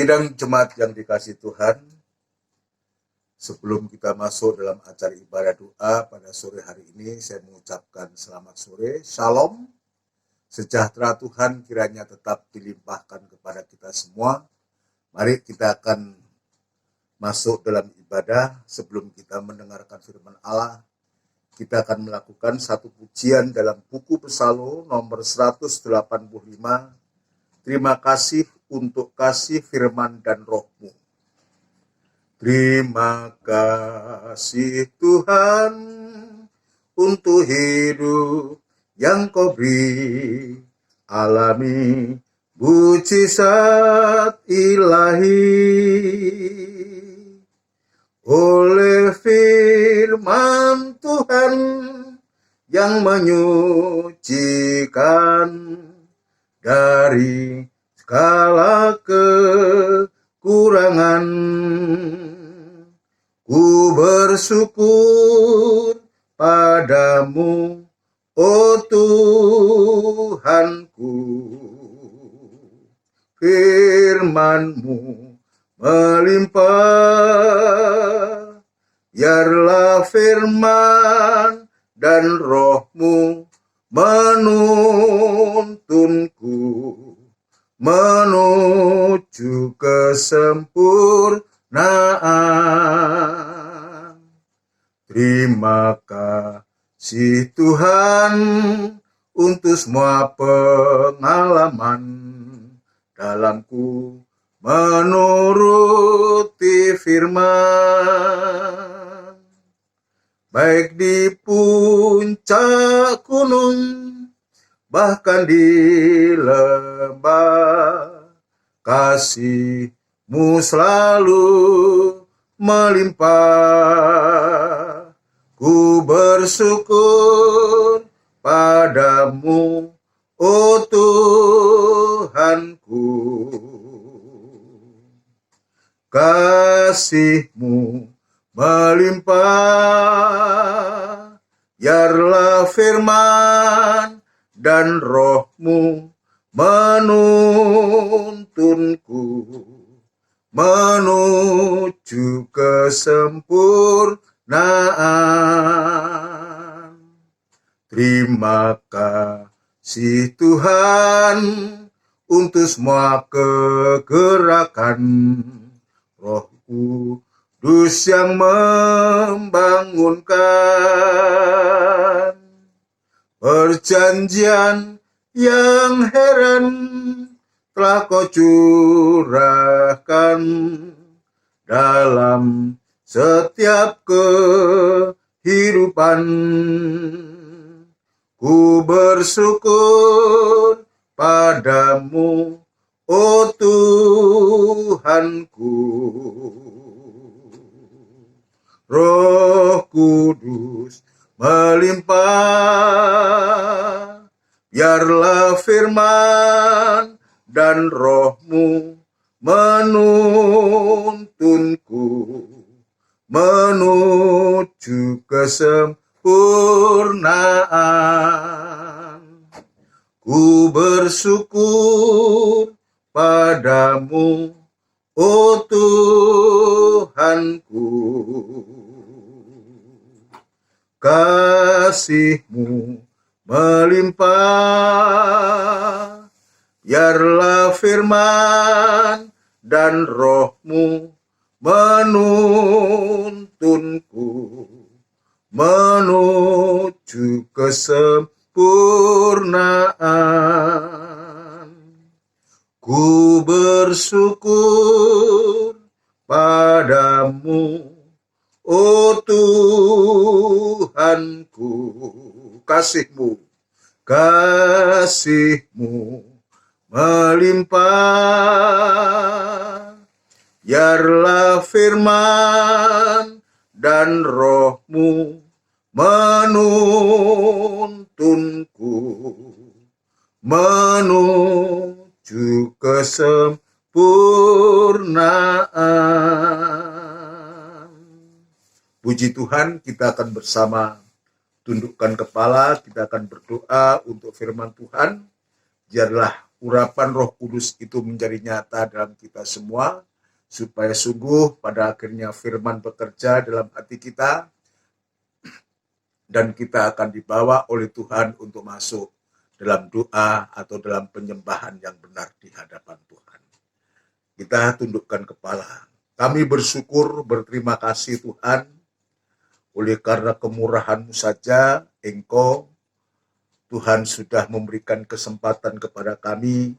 Sidang jemaat yang dikasihi Tuhan, sebelum kita masuk dalam acara ibadah doa pada sore hari ini, saya mengucapkan selamat sore, shalom, sejahtera Tuhan kiranya tetap dilimpahkan kepada kita semua. Mari kita akan masuk dalam ibadah. Sebelum kita mendengarkan firman Allah, kita akan melakukan satu pujian dalam buku Psalm nomor 185. Terima kasih untuk kasih firman dan roh-Mu. Terima kasih Tuhan untuk hidup yang Kau beri, alami mujizat ilahi. Oleh firman Tuhan yang menyucikan dari segala kekurangan, ku bersyukur padamu, oh Tuhanku. Firman-Mu melimpah, biarlah firman dan roh-Mu menuntunku menuju kesempurnaan. Terima kasih Tuhan untuk semua pengalaman dalamku menuruti firman, baik di puncak gunung, bahkan di lembah, kasih-Mu selalu melimpah. Ku bersyukur padamu, oh Tuhanku. Kasih-Mu melimpah, biarlah firman dan roh-Mu menuntunku menuju kesempurnaan. Terima kasih Tuhan untuk semua kegerakan Roh Kudus yang membangunkan, perjanjian yang heran telah Kau curahkan dalam setiap kehidupan. Ku bersyukur padamu, oh Tuhanku. Roh Kudus melimpah, biarlah firman dan roh-Mu menuntunku menuju kesempurnaan. Ku bersyukur padamu, oh Tuhanku. Kasih-Mu melimpah, biarlah firman dan roh-Mu menuntunku menuju kesempurnaan. Ku bersyukur padamu, oh Tuhanku. Kasih-Mu melimpah, biarlah firman dan roh-Mu menuntunku menuju kesempurnaan. Puji Tuhan, kita akan bersama tundukkan kepala, kita akan berdoa untuk firman Tuhan. Biarlah urapan Roh Kudus itu menjadi nyata dalam kita semua, supaya sungguh pada akhirnya firman bekerja dalam hati kita, dan kita akan dibawa oleh Tuhan untuk masuk dalam doa atau dalam penyembahan yang benar di hadapan Tuhan. Kita tundukkan kepala. Kami bersyukur, berterima kasih Tuhan, oleh karena kemurahan-Mu saja, Engkau, Tuhan sudah memberikan kesempatan kepada kami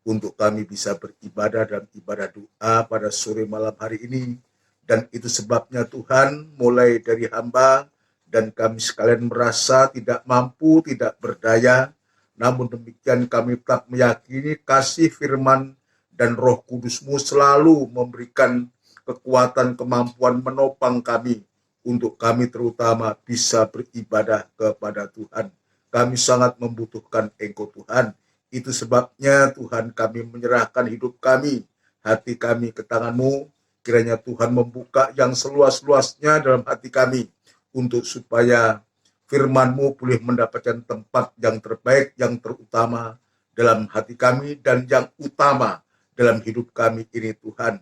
untuk kami bisa beribadah dalam ibadah doa pada sore malam hari ini. Dan itu sebabnya Tuhan, mulai dari hamba dan kami sekalian merasa tidak mampu, tidak berdaya, namun demikian kami tetap meyakini kasih firman dan Roh Kudus-Mu selalu memberikan kekuatan, kemampuan menopang kami untuk kami terutama bisa beribadah kepada Tuhan. Kami sangat membutuhkan Engkau Tuhan. Itu sebabnya Tuhan kami menyerahkan hidup kami, hati kami ke tangan-Mu. Kiranya Tuhan membuka yang seluas-luasnya dalam hati kami, untuk supaya firman-Mu boleh mendapatkan tempat yang terbaik, yang terutama dalam hati kami, dan yang utama dalam hidup kami ini Tuhan.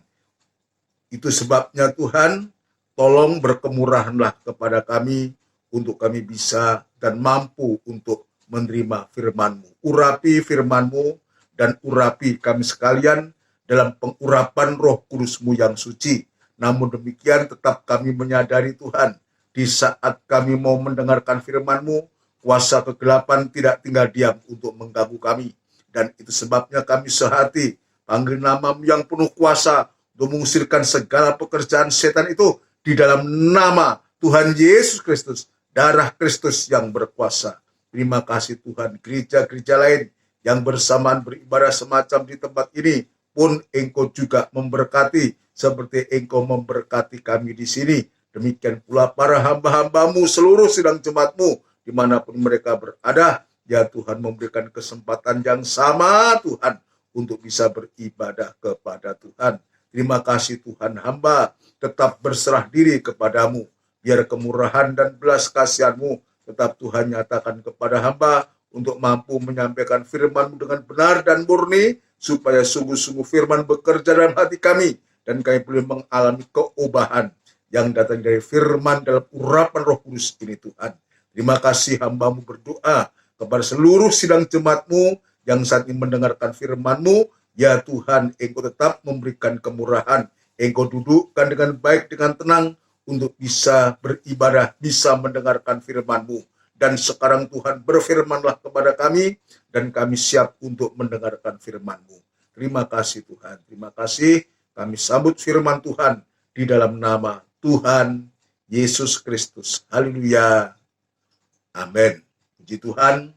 Itu sebabnya Tuhan, tolong berkemurahanlah kepada kami, untuk kami bisa dan mampu untuk menerima firman-Mu. Urapi firman-Mu dan urapi kami sekalian dalam pengurapan Roh Kudus-Mu yang suci. Namun demikian tetap kami menyadari Tuhan, di saat kami mau mendengarkan firman-Mu, kuasa kegelapan tidak tinggal diam untuk mengganggu kami. Dan itu sebabnya kami sehati panggil nama-Mu yang penuh kuasa untuk mengusirkan segala pekerjaan setan itu di dalam nama Tuhan Yesus Kristus, darah Kristus yang berkuasa. Terima kasih Tuhan, gereja-gereja lain yang bersamaan beribadah semacam di tempat ini pun Engkau juga memberkati, seperti Engkau memberkati kami di sini. Demikian pula para hamba-hamba-Mu, seluruh sidang jemaat-Mu, dimanapun mereka berada, ya Tuhan memberikan kesempatan yang sama Tuhan, untuk bisa beribadah kepada Tuhan. Terima kasih Tuhan, hamba tetap berserah diri kepadamu. Biar kemurahan dan belas kasihan-Mu tetap Tuhan nyatakan kepada hamba, untuk mampu menyampaikan firman-Mu dengan benar dan murni, supaya sungguh-sungguh firman bekerja dalam hati kami, dan kami boleh mengalami keubatan yang datang dari firman dalam urapan Roh Kudus ini Tuhan. Terima kasih, hamba-Mu berdoa kepada seluruh sidang jemaat-Mu yang saat ini mendengarkan firman-Mu. Ya Tuhan, Engkau tetap memberikan kemurahan, Engkau dudukkan dengan baik, dengan tenang, untuk bisa beribadah, bisa mendengarkan firman-Mu. Dan sekarang Tuhan, berfirmanlah kepada kami, dan kami siap untuk mendengarkan firman-Mu. Terima kasih Tuhan, terima kasih. Kami sambut firman Tuhan di dalam nama Tuhan Yesus Kristus. Haleluya. Amin. Puji Tuhan.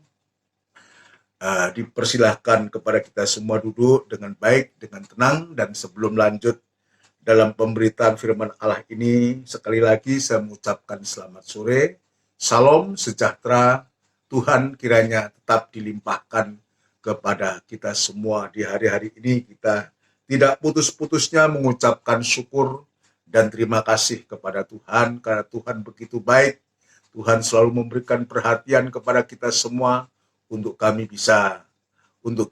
Dipersilahkan kepada kita semua duduk dengan baik, dengan tenang. Dan sebelum lanjut dalam pemberitaan firman Allah ini, sekali lagi saya mengucapkan selamat sore, salam sejahtera, Tuhan kiranya tetap dilimpahkan kepada kita semua di hari-hari ini. Kita tidak putus-putusnya mengucapkan syukur dan terima kasih kepada Tuhan, karena Tuhan begitu baik. Tuhan selalu memberikan perhatian kepada kita semua, untuk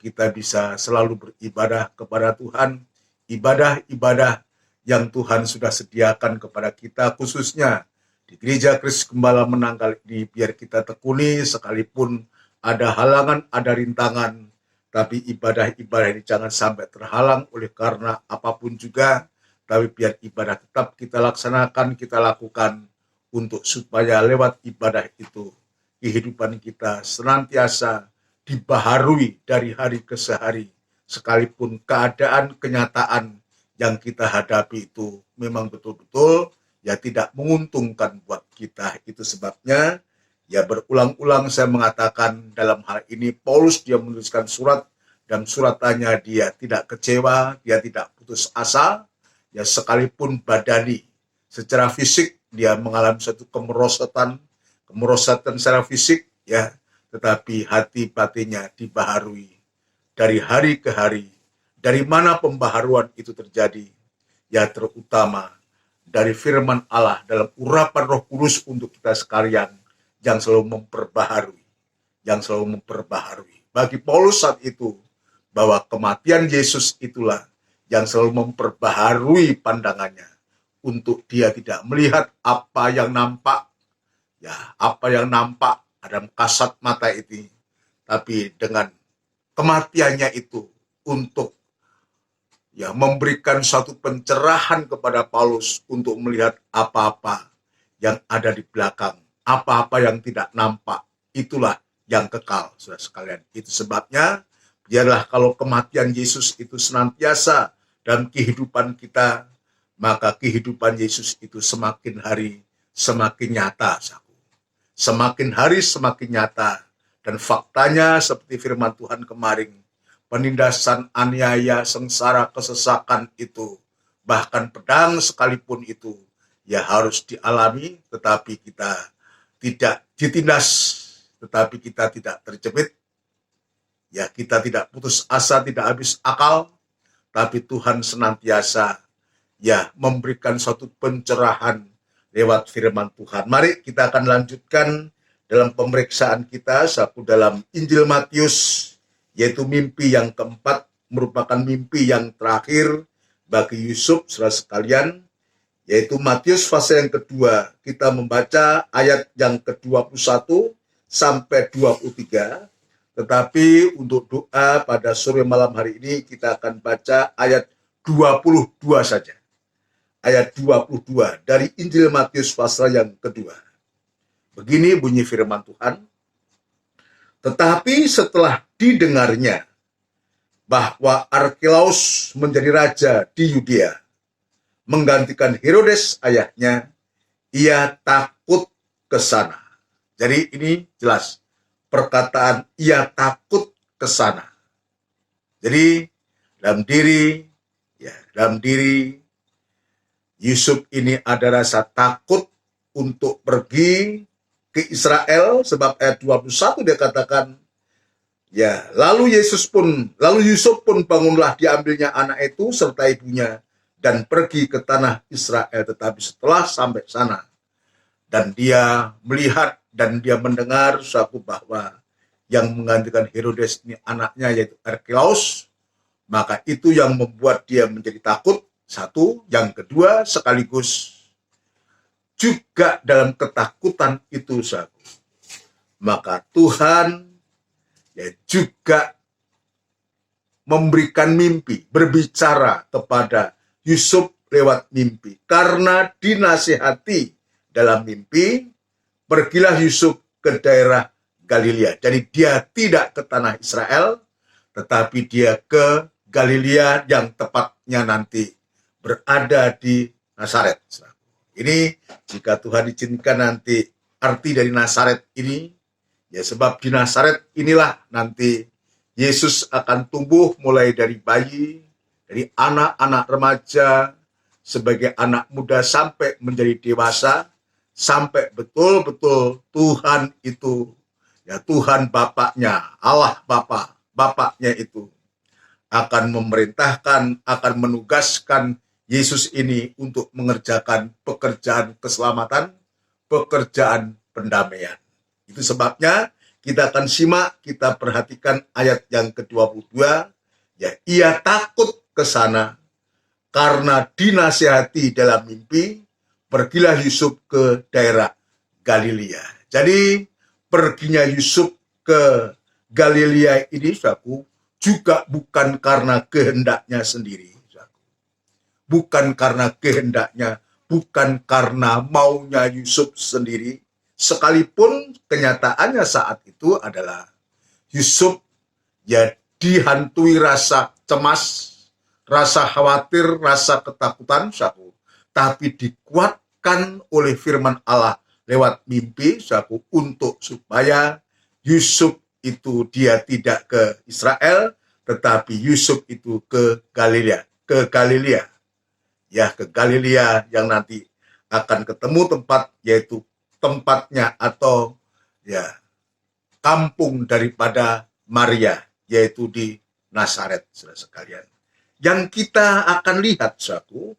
kita bisa selalu beribadah kepada Tuhan, ibadah-ibadah yang Tuhan sudah sediakan kepada kita, khususnya di Gereja Kristus Gembala Menanggal ini. Biar kita tekuni, sekalipun ada halangan, ada rintangan, tapi ibadah-ibadah ini jangan sampai terhalang oleh karena apapun juga, tapi biar ibadah tetap kita laksanakan, kita lakukan, untuk supaya lewat ibadah itu kehidupan kita senantiasa dibaharui dari hari ke hari, sekalipun keadaan, kenyataan yang kita hadapi itu memang betul-betul ya tidak menguntungkan buat kita. Itu sebabnya ya berulang-ulang saya mengatakan dalam hal ini, Paulus dia menuliskan surat, dan suratannya dia tidak kecewa, dia tidak putus asa, ya sekalipun badani secara fisik dia mengalami satu kemerosotan secara fisik, ya, tetapi hati batinnya dibaharui dari hari ke hari. Dari mana pembaharuan itu terjadi? Ya terutama dari firman Allah dalam urapan Roh Kudus untuk kita sekalian, yang selalu memperbaharui. Bagi Paulus saat itu, bahwa kematian Yesus itulah yang selalu memperbaharui pandangannya untuk dia tidak melihat apa yang nampak, apa yang nampak dalam kasat mata ini, tapi dengan kematiannya itu untuk memberikan suatu pencerahan kepada Paulus untuk melihat apa-apa yang ada di belakang, apa-apa yang tidak nampak, itulah yang kekal, saudara sekalian. Itu sebabnya, biarlah kalau kematian Yesus itu senantiasa dalam kehidupan kita, maka kehidupan Yesus itu semakin hari semakin nyata. Semakin hari semakin nyata. Dan faktanya seperti firman Tuhan kemarin, penindasan, aniaya, sengsara, kesesakan itu, bahkan pedang sekalipun itu, harus dialami, tetapi kita tidak ditindas, tetapi kita tidak terjepit, kita tidak putus asa, tidak habis akal, tapi Tuhan senantiasa memberikan suatu pencerahan lewat firman Tuhan. Mari kita akan lanjutkan dalam pemeriksaan kita dalam Injil Matius, yaitu mimpi yang keempat, merupakan mimpi yang terakhir bagi Yusuf, saudara sekalian, yaitu Matius pasal yang kedua. Kita membaca ayat yang ke-21 sampai 23, tetapi untuk doa pada sore malam hari ini kita akan baca ayat 22 saja. Ayat 22 dari Injil Matius pasal yang kedua. Begini bunyi firman Tuhan. Tetapi setelah didengarnya bahwa Arkelaus menjadi raja di Yudea, menggantikan Herodes ayahnya, ia takut ke sana. Jadi ini jelas perkataan ia takut ke sana. Jadi dalam diri Yusuf ini ada rasa takut untuk pergi ke Israel, sebab ayat 21 dia katakan, lalu Yusuf pun bangunlah, diambilnya anak itu serta ibunya dan pergi ke tanah Israel. Tetapi setelah sampai sana dan dia melihat dan dia mendengar bahwa yang menggantikan Herodes ini anaknya, yaitu Arkelaus, maka itu yang membuat dia menjadi takut. Satu, yang kedua sekaligus juga dalam ketakutan itu, maka Tuhan juga memberikan mimpi, berbicara kepada Yusuf lewat mimpi. Karena dinasihati dalam mimpi, pergilah Yusuf ke daerah Galilea. Jadi dia tidak ke tanah Israel, tetapi dia ke Galilea yang tepatnya nanti berada di Nazaret. Ini jika Tuhan izinkan nanti arti dari Nazaret ini, sebab di Nazaret inilah nanti Yesus akan tumbuh mulai dari bayi, dari anak-anak remaja, sebagai anak muda sampai menjadi dewasa, sampai betul-betul Tuhan itu, Tuhan Bapaknya, Allah Bapaknya itu akan memerintahkan, akan menugaskan Yesus ini untuk mengerjakan pekerjaan keselamatan, pekerjaan pendamaian. Itu sebabnya kita akan simak, kita perhatikan ayat yang ke-22, ia takut ke sana karena dinasihati dalam mimpi, pergilah Yusuf ke daerah Galilea. Jadi perginya Yusuf ke Galilea ini, juga bukan karena kehendaknya sendiri. Bukan karena kehendaknya, bukan karena maunya Yusuf sendiri. Sekalipun kenyataannya saat itu adalah Yusuf dihantui rasa cemas, rasa khawatir, rasa ketakutan, tapi dikuatkan oleh firman Allah lewat mimpi, untuk supaya Yusuf itu dia tidak ke Israel, tetapi Yusuf itu ke Galilea. Ke Galilea yang nanti akan ketemu tempat, yaitu tempatnya atau kampung daripada Maria, yaitu di Nazaret, saudara sekalian. Yang kita akan lihat,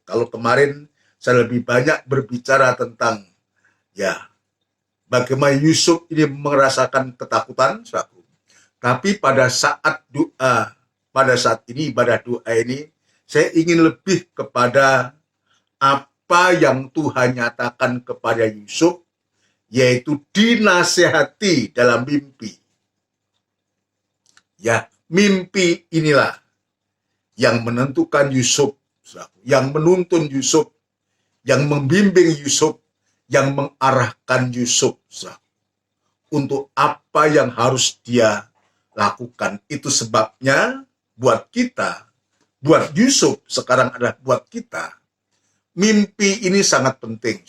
kalau kemarin saya lebih banyak berbicara tentang bagaimana Yusuf ini merasakan ketakutan, tapi pada saat doa pada saat ini ibadah doa ini, saya ingin lebih kepada apa yang Tuhan nyatakan kepada Yusuf, yaitu dinasehati dalam mimpi. Ya, mimpi inilah yang menentukan Yusuf, yang menuntun Yusuf, yang membimbing Yusuf, yang mengarahkan Yusuf untuk apa yang harus dia lakukan. Itu sebabnya buat kita, buat Yusuf sekarang adalah buat kita, mimpi ini sangat penting.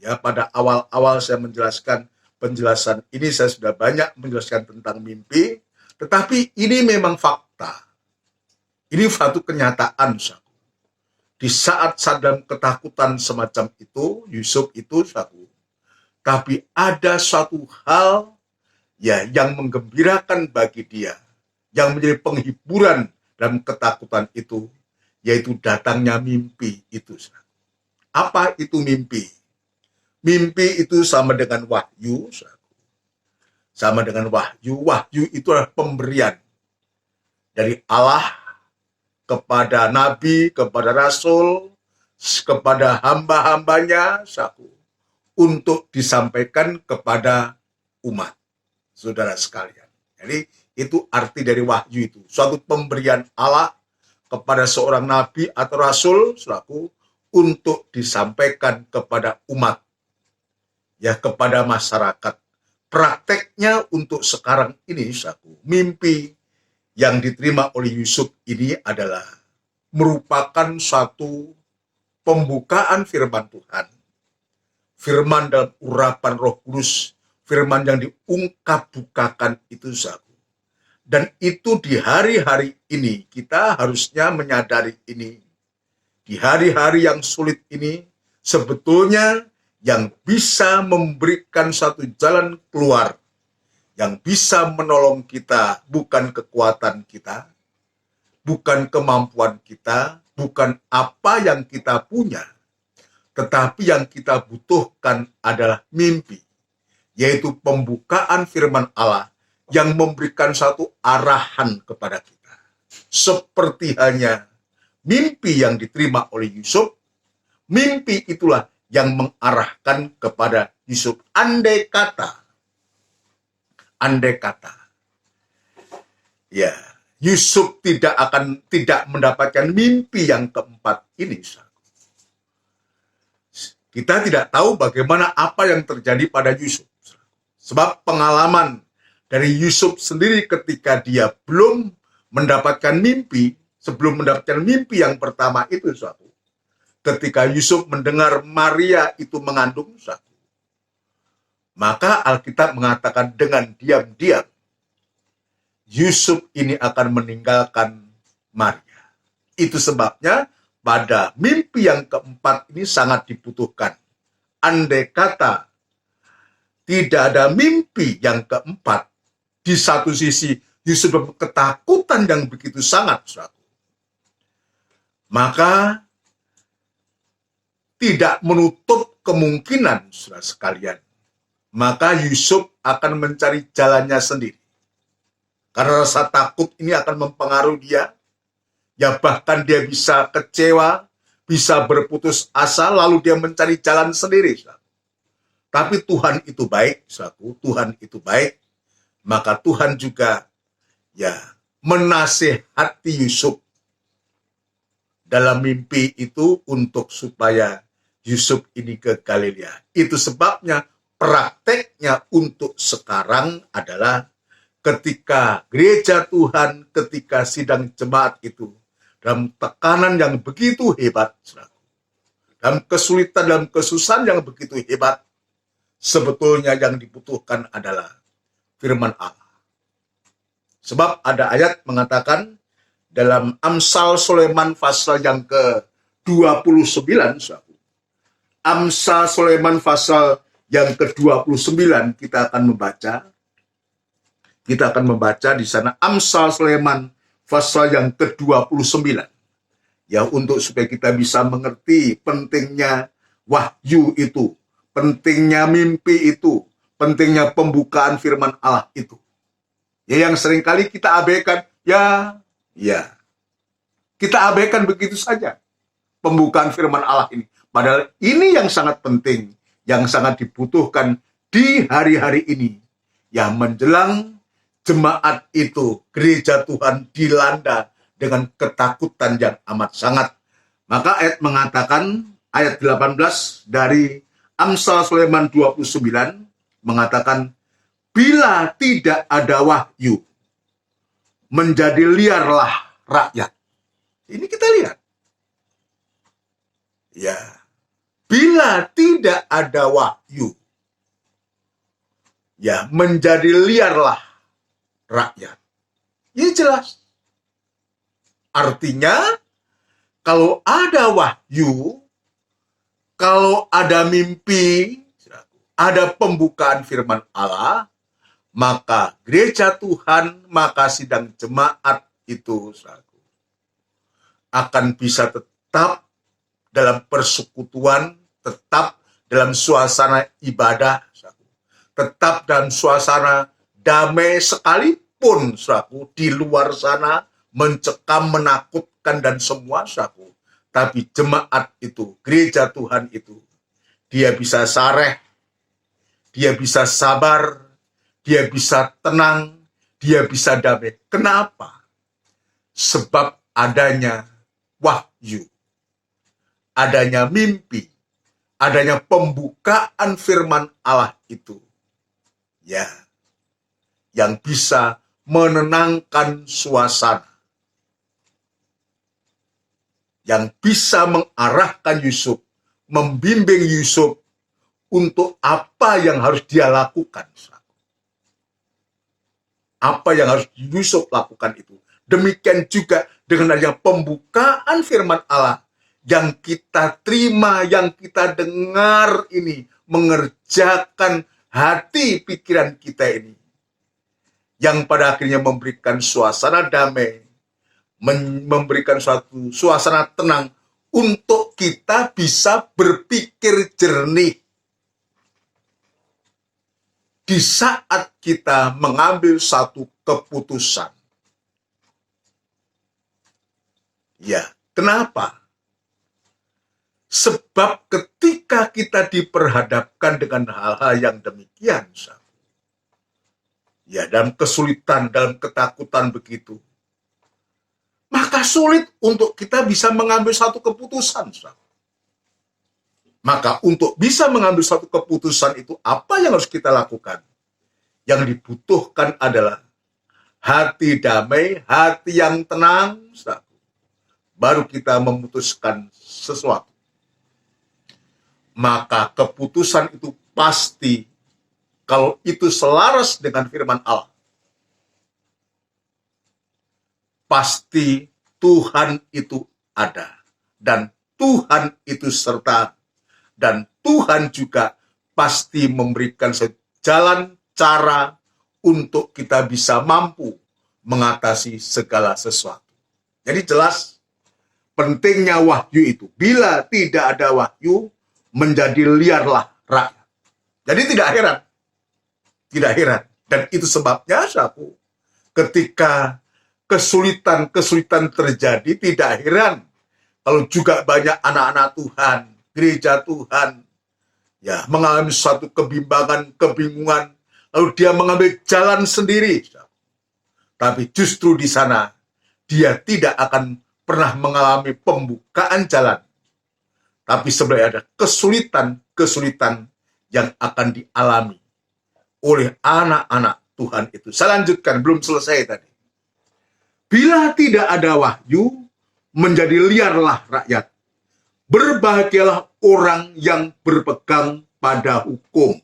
Ya, pada awal-awal saya menjelaskan penjelasan ini, saya sudah banyak menjelaskan tentang mimpi, tetapi ini memang fakta. Ini suatu kenyataan. Di saat dalam ketakutan semacam itu, Yusuf itu tapi ada suatu hal ya yang menggembirakan bagi dia, yang menjadi penghiburan dalam ketakutan itu, yaitu datangnya mimpi itu. Apa itu mimpi? Mimpi itu sama dengan wahyu. Sama dengan wahyu. Wahyu itu adalah pemberian dari Allah kepada nabi, kepada rasul, kepada hamba-hambanya, untuk disampaikan kepada umat, saudara sekalian. Jadi itu arti dari wahyu itu, suatu pemberian Allah kepada seorang nabi atau rasul, untuk disampaikan kepada umat, ya, kepada masyarakat. Prakteknya untuk sekarang ini, mimpi yang diterima oleh Yusuf ini adalah merupakan suatu pembukaan firman Tuhan. Firman dalam urapan Roh Kudus, firman yang diungkap-bukakan itu, dan itu di hari-hari ini kita harusnya menyadari ini. Di hari-hari yang sulit ini, sebetulnya yang bisa memberikan satu jalan keluar, yang bisa menolong kita bukan kekuatan kita, bukan kemampuan kita, bukan apa yang kita punya, tetapi yang kita butuhkan adalah mimpi, yaitu pembukaan firman Allah yang memberikan satu arahan kepada kita. Seperti halnya mimpi yang diterima oleh Yusuf, mimpi itulah yang mengarahkan kepada Yusuf. Andai kata, ya, Yusuf tidak mendapatkan mimpi yang keempat ini, kita tidak tahu bagaimana apa yang terjadi pada Yusuf. Sebab pengalaman dari Yusuf sendiri ketika dia belum mendapatkan mimpi, sebelum mendapatkan mimpi yang pertama itu, ketika Yusuf mendengar Maria itu mengandung, maka Alkitab mengatakan dengan diam-diam Yusuf ini akan meninggalkan Maria. Itu sebabnya pada mimpi yang keempat ini sangat dibutuhkan. Andai kata tidak ada mimpi yang keempat, di satu sisi Yusuf ketakutan yang begitu sangat, maka tidak menutup kemungkinan, saudara sekalian, maka Yusuf akan mencari jalannya sendiri. Karena rasa takut ini akan mempengaruhi dia, ya bahkan dia bisa kecewa, bisa berputus asa, lalu dia mencari jalan sendiri. Tapi Tuhan itu baik, Tuhan itu baik, maka Tuhan juga ya menasehati Yusuf dalam mimpi itu untuk supaya Yusuf ini ke Galilea. Itu sebabnya prakteknya untuk sekarang adalah ketika gereja Tuhan, ketika sidang jemaat itu dalam tekanan yang begitu hebat, dalam kesulitan, dalam kesusahan yang begitu hebat, sebetulnya yang dibutuhkan adalah firman Allah. Sebab ada ayat mengatakan dalam Amsal Sulaiman pasal yang ke-29, Amsal Sulaiman pasal yang ke-29 kita akan membaca di sana Amsal Sulaiman pasal yang ke-29. Ya, untuk supaya kita bisa mengerti pentingnya wahyu itu, pentingnya mimpi itu, pentingnya pembukaan firman Allah itu. Ya, yang seringkali kita abaikan, ya Ya, kita abaikan begitu saja pembukaan firman Allah ini. Padahal ini yang sangat penting, yang sangat dibutuhkan di hari-hari ini. Yang menjelang jemaat itu, gereja Tuhan dilanda dengan ketakutan yang amat sangat. Maka ayat mengatakan, ayat 18 dari Amsal Sulaiman 29 mengatakan, bila tidak ada wahyu, menjadi liarlah rakyat. Ini kita lihat. Ya, bila tidak ada wahyu, ya menjadi liarlah rakyat. Ini jelas. Artinya, kalau ada wahyu, kalau ada mimpi, ada pembukaan firman Allah, maka gereja Tuhan, maka sidang jemaat itu akan bisa tetap dalam persekutuan, tetap dalam suasana ibadah, tetap dalam suasana damai sekalipun di luar sana mencekam, menakutkan dan semua tapi jemaat itu, gereja Tuhan itu, dia bisa sareh, dia bisa sabar, dia bisa tenang, dia bisa damai. Kenapa? Sebab adanya wahyu, adanya mimpi, adanya pembukaan firman Allah itu. Ya, yang bisa menenangkan suasana, yang bisa mengarahkan Yusuf, membimbing Yusuf untuk apa yang harus dia lakukan. Apa yang harus Yusuf lakukan itu. Demikian juga dengan adanya pembukaan firman Allah yang kita terima, yang kita dengar ini, mengerjakan hati pikiran kita ini, yang pada akhirnya memberikan suasana damai, memberikan suatu suasana tenang untuk kita bisa berpikir jernih di saat kita mengambil satu keputusan. Ya, kenapa? Sebab ketika kita diperhadapkan dengan hal-hal yang demikian, ya, dalam kesulitan, dalam ketakutan begitu, maka sulit untuk kita bisa mengambil satu keputusan. Maka untuk bisa mengambil satu keputusan itu, apa yang harus kita lakukan? Yang dibutuhkan adalah hati damai, hati yang tenang, baru kita memutuskan sesuatu. Maka keputusan itu pasti, kalau itu selaras dengan firman Allah, pasti Tuhan itu ada, dan Tuhan itu serta, dan Tuhan juga pasti memberikan jalan cara untuk kita bisa mampu mengatasi segala sesuatu. Jadi jelas pentingnya wahyu itu. Bila tidak ada wahyu, menjadi liarlah rakyat. Jadi tidak heran. Dan itu sebabnya ketika kesulitan-kesulitan terjadi, tidak heran kalau juga banyak anak-anak Tuhan, gereja Tuhan, ya, mengalami suatu kebimbangan, kebingungan, lalu dia mengambil jalan sendiri. Tapi justru di sana dia tidak akan pernah mengalami pembukaan jalan. Tapi sebenarnya ada kesulitan-kesulitan yang akan dialami oleh anak-anak Tuhan itu. Saya lanjutkan, belum selesai tadi. Bila tidak ada wahyu, menjadi liarlah rakyat. Berbahagialah orang yang berpegang pada hukum.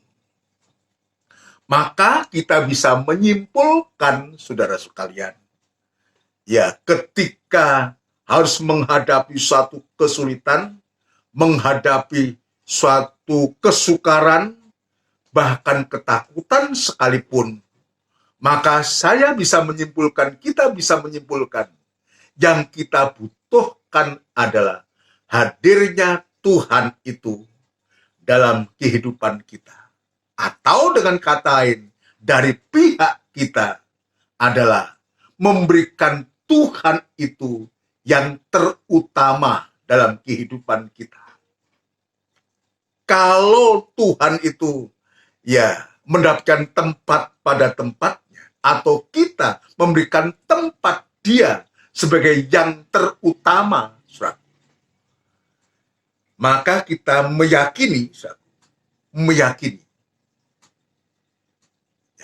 Maka kita bisa menyimpulkan, saudara sekalian, ya, ketika harus menghadapi suatu kesulitan, menghadapi suatu kesukaran, bahkan ketakutan sekalipun, maka saya bisa menyimpulkan, kita bisa menyimpulkan, yang kita butuhkan adalah hadirnya Tuhan itu dalam kehidupan kita. Atau dengan kata lain, dari pihak kita adalah memberikan Tuhan itu yang terutama dalam kehidupan kita. Kalau Tuhan itu mendapatkan tempat pada tempatnya, atau kita memberikan tempat Dia sebagai yang terutama, maka kita meyakini,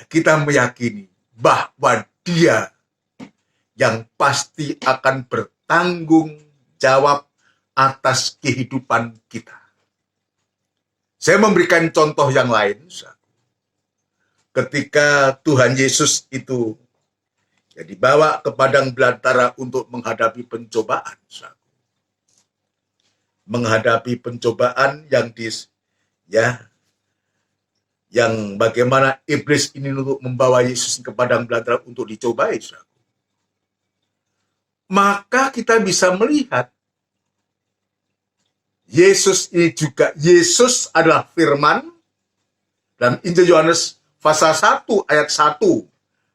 kita meyakini bahwa Dia yang pasti akan bertanggung jawab atas kehidupan kita. Saya memberikan contoh yang lain. Ketika Tuhan Yesus itu dibawa ke padang belantara untuk menghadapi pencobaan. Menghadapi pencobaan yang bagaimana iblis ini untuk membawa Yesus ke padang belantara untuk dicobai. Maka kita bisa melihat Yesus adalah firman. Dalam Injil Yohanes pasal 1 ayat 1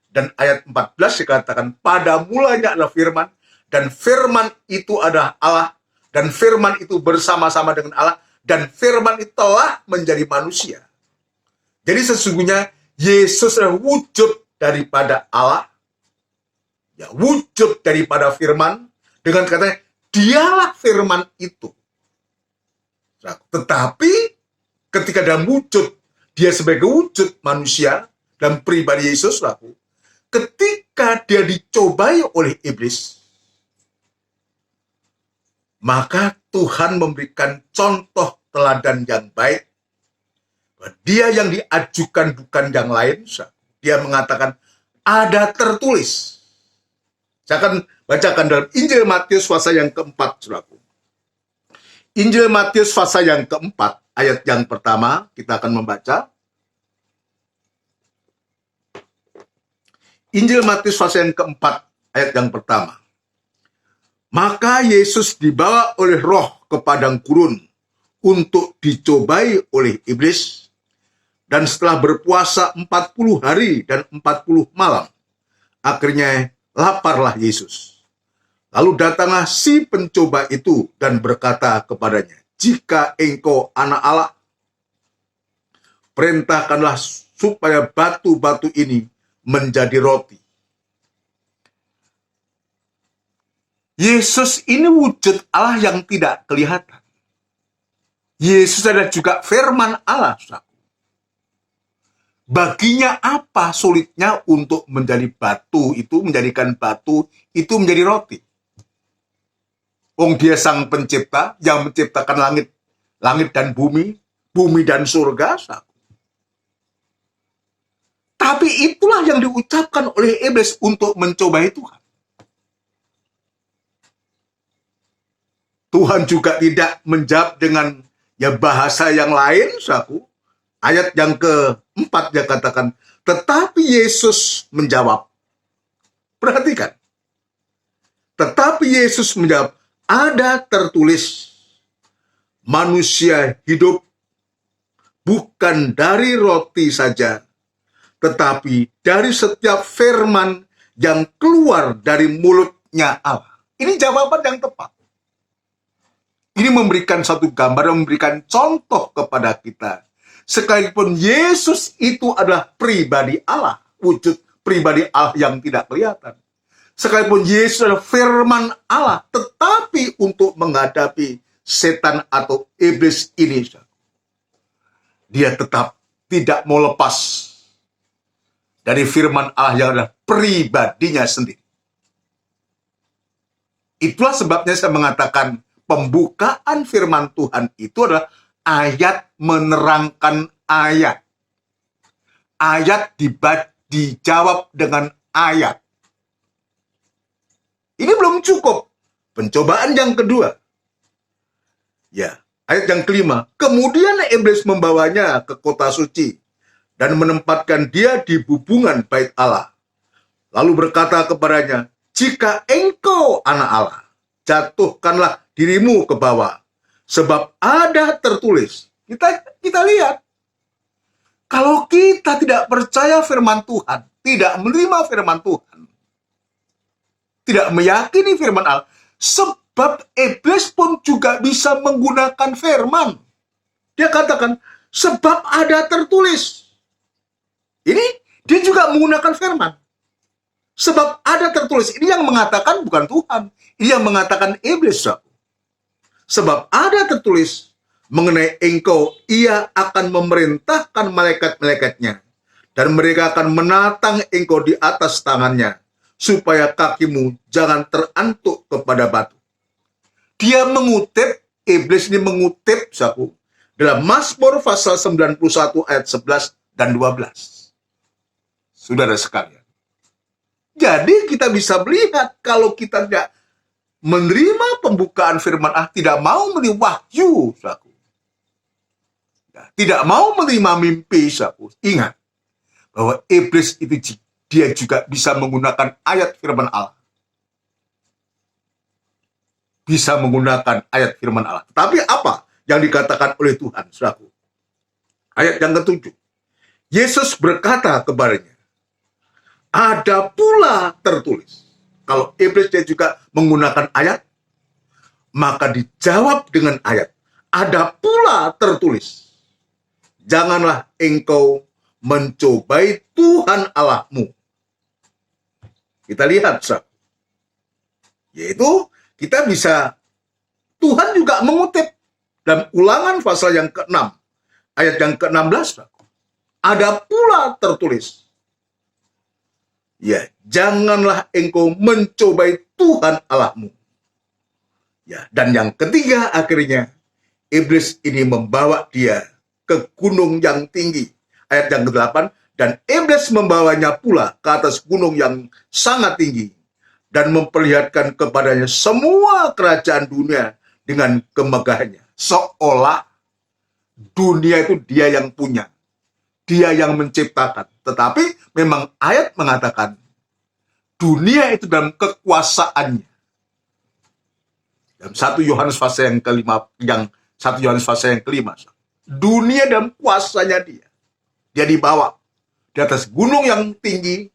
dan ayat 14 dikatakan, pada mulanya adalah firman, dan firman itu adalah Allah, dan firman itu bersama-sama dengan Allah, dan firman itu telah menjadi manusia. Jadi sesungguhnya Yesus adalah wujud daripada Allah, wujud daripada firman, dengan katanya dialah firman itu. Tetapi ketika dalam wujud dia sebagai wujud manusia dalam pribadi Yesus, ketika dia dicobai oleh iblis, maka Tuhan memberikan contoh teladan yang baik. Dia yang diajukan bukan yang lain. Dia mengatakan ada tertulis. Saya akan bacakan dalam Injil Matius pasal yang keempat, saudaraku. Injil Matius pasal yang keempat, ayat yang pertama, kita akan membaca. Injil Matius pasal yang keempat, ayat yang pertama. Maka Yesus dibawa oleh Roh ke padang gurun untuk dicobai oleh iblis, dan setelah berpuasa 40 hari dan 40 malam, akhirnya laparlah Yesus. Lalu datanglah si pencoba itu dan berkata kepadanya, jika engkau anak Allah, perintahkanlah supaya batu-batu ini menjadi roti. Yesus ini wujud Allah yang tidak kelihatan. Yesus adalah juga firman Allah. Baginya apa sulitnya untuk menjadi batu itu, menjadikan batu itu menjadi roti? Dia sang pencipta yang menciptakan langit dan bumi dan surga. Tapi itulah yang diucapkan oleh iblis untuk mencobai Tuhan. Tuhan juga tidak menjawab dengan bahasa yang lain, Ayat yang keempat dia katakan, tetapi Yesus menjawab. Perhatikan. Tetapi Yesus menjawab, ada tertulis, manusia hidup bukan dari roti saja, tetapi dari setiap firman yang keluar dari mulutnya Allah. Ini jawaban yang tepat. Ini memberikan satu gambar, memberikan contoh kepada kita. Sekalipun Yesus itu adalah pribadi Allah, wujud pribadi Allah yang tidak kelihatan. Sekalipun Yesus adalah firman Allah, tetapi untuk menghadapi setan atau iblis ini, dia tetap tidak mau lepas dari firman Allah yang adalah pribadinya sendiri. Itulah sebabnya saya mengatakan pembukaan firman Tuhan itu adalah ayat menerangkan ayat. Ayat dijawab dengan ayat. Ini belum cukup. Pencobaan yang kedua. Ayat yang kelima. Kemudian iblis membawanya ke kota suci dan menempatkan dia di bubungan bait Allah. Lalu berkata kepadanya, jika engkau anak Allah, jatuhkanlah dirimu ke bawah. Sebab ada tertulis. Kita lihat. Kalau kita tidak percaya firman Tuhan, tidak menerima firman Tuhan, tidak meyakini firman Allah. Sebab iblis pun juga bisa menggunakan firman. Dia katakan, sebab ada tertulis. Ini dia juga menggunakan firman. Sebab ada tertulis. Ini yang mengatakan bukan Tuhan. Ini yang mengatakan iblis. Sebab ada tertulis mengenai engkau, ia akan memerintahkan malaikat-malaikatnya. Dan mereka akan menatang engkau di atas tangannya, supaya kakimu jangan terantuk kepada batu. Dia mengutip, iblis ini mengutip, saku, dalam Mazmur pasal 91 ayat 11 dan 12. Saudara sekalian. Jadi kita bisa melihat kalau kita tidak menerima pembukaan firman Allah, tidak mau menerima wahyu, saku. Tidak mau menerima mimpi, saku. Ingat, bahwa iblis itu dia juga bisa menggunakan ayat firman Allah. Bisa menggunakan ayat firman Allah. Tapi apa yang dikatakan oleh Tuhan, saudaraku? Ayat yang ke-7. Yesus berkata kepadanya, ada pula tertulis. Kalau iblis dia juga menggunakan ayat, maka dijawab dengan ayat. Ada pula tertulis. Janganlah engkau mencobai Tuhan Allahmu. Kita lihat, saudara. Yaitu kita bisa, Tuhan juga mengutip dalam Ulangan pasal yang ke-6, ayat yang ke-16. Ada pula tertulis. Ya, janganlah engkau mencobai Tuhan Allahmu. Ya, dan yang ketiga akhirnya, iblis ini membawa dia ke gunung yang tinggi. Ayat yang ke-8, dan iblis membawanya pula ke atas gunung yang sangat tinggi dan memperlihatkan kepadanya semua kerajaan dunia dengan kemegahannya. Seolah dunia itu dia yang punya, dia yang menciptakan. Tetapi memang ayat mengatakan dunia itu dalam kekuasaannya. Dalam 1 Yohanes pasal yang kelima, dunia dalam kuasanya dia. Dia dibawa di atas gunung yang tinggi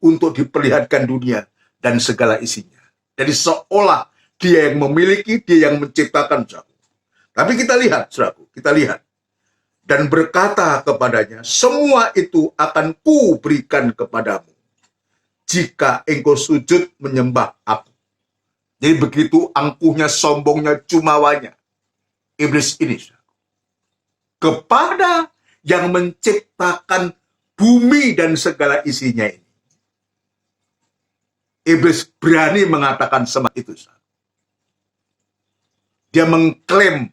untuk diperlihatkan dunia dan segala isinya. Jadi seolah dia yang memiliki, dia yang menciptakan. Tapi kita lihat, saudaraku, kita lihat. Dan berkata kepadanya, semua itu akan kuberikan kepadamu jika engkau sujud menyembah aku. Jadi begitu angkuhnya, sombongnya, jumawanya iblis ini, saudaraku, kepada yang menciptakan bumi dan segala isinya ini. Iblis berani mengatakan semacam itu. Dia mengklaim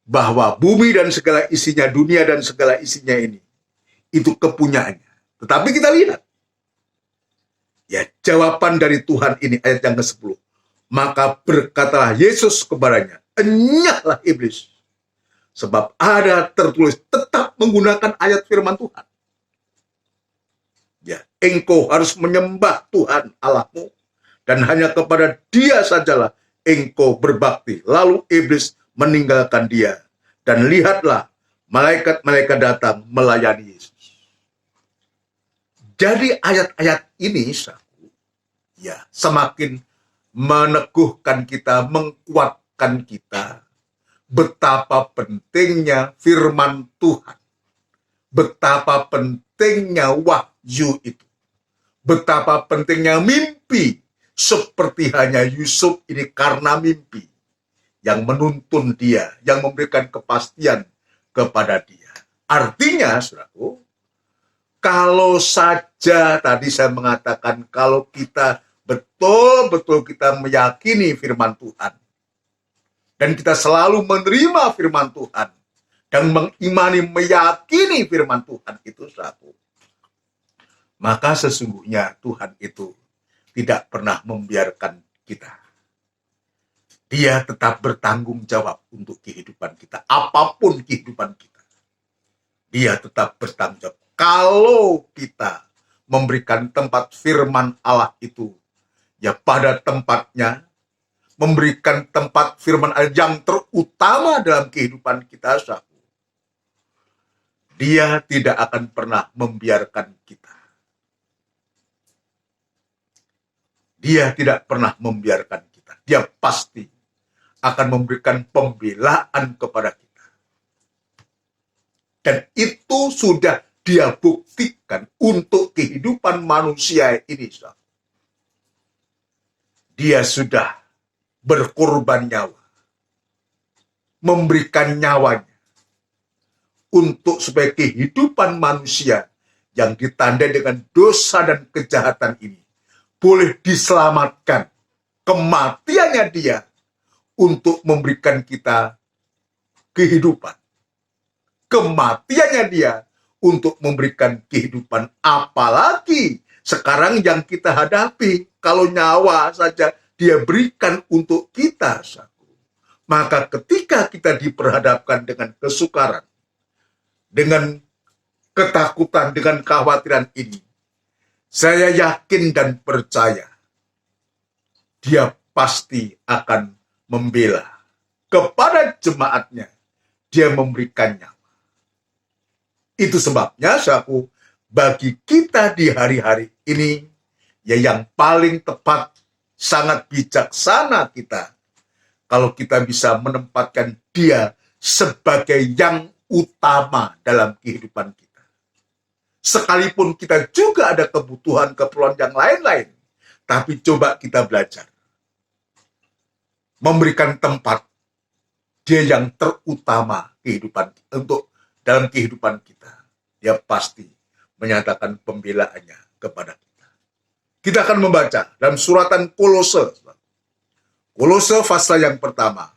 bahwa bumi dan segala isinya, dunia dan segala isinya ini, itu kepunyaannya. Tetapi kita lihat, ya jawaban dari Tuhan ini, ayat yang ke-10. Maka berkatalah Yesus kepadanya, enyahlah iblis. Sebab ada tertulis, tetap menggunakan ayat firman Tuhan. Ya, engkau harus menyembah Tuhan Allahmu, dan hanya kepada dia sajalah engkau berbakti. Lalu iblis meninggalkan dia, dan lihatlah malaikat-malaikat datang melayani Yesus. Jadi ayat-ayat ini, ya, semakin meneguhkan kita, menguatkan kita, betapa pentingnya firman Tuhan. Betapa pentingnya wahyu itu. Betapa pentingnya mimpi. Seperti hanya Yusuf ini karena mimpi yang menuntun dia, yang memberikan kepastian kepada dia. Artinya, saudaraku, kalau saja tadi saya mengatakan, kalau kita betul-betul kita meyakini firman Tuhan, dan kita selalu menerima firman Tuhan, dan mengimani, meyakini firman Tuhan itu satu, maka sesungguhnya Tuhan itu tidak pernah membiarkan kita. Dia tetap bertanggung jawab untuk kehidupan kita, apapun kehidupan kita. Dia tetap bertanggung jawab. Kalau kita memberikan tempat firman Allah itu, ya pada tempatnya, memberikan tempat firman Allah yang terutama dalam kehidupan kita, dia tidak akan pernah membiarkan kita. Dia tidak pernah membiarkan kita. Dia pasti akan memberikan pembelaan kepada kita. Dan itu sudah dia buktikan untuk kehidupan manusia ini. Dia sudah berkorban nyawa, memberikan nyawanya untuk supaya kehidupan manusia yang ditandai dengan dosa dan kejahatan ini boleh diselamatkan. Kematiannya dia untuk memberikan kita kehidupan. Kematiannya dia untuk memberikan kehidupan. Apalagi sekarang yang kita hadapi, kalau nyawa saja dia berikan untuk kita. Maka ketika kita diperhadapkan dengan kesukaran, dengan ketakutan, dengan kekhawatiran ini, saya yakin dan percaya dia pasti akan membela kepada jemaatnya. Dia memberikan nyawa. Itu sebabnya, saudaraku, bagi kita di hari-hari ini, ya yang paling tepat, sangat bijaksana kita, kalau kita bisa menempatkan dia sebagai yang utama dalam kehidupan kita. Sekalipun kita juga ada kebutuhan, keperluan yang lain-lain, tapi coba kita belajar. Memberikan tempat dia yang terutama kehidupan untuk dalam kehidupan kita. Dia pasti menyatakan pembelaannya kepada kita. Kita akan membaca dalam suratan Kolose. Kolose pasal yang pertama.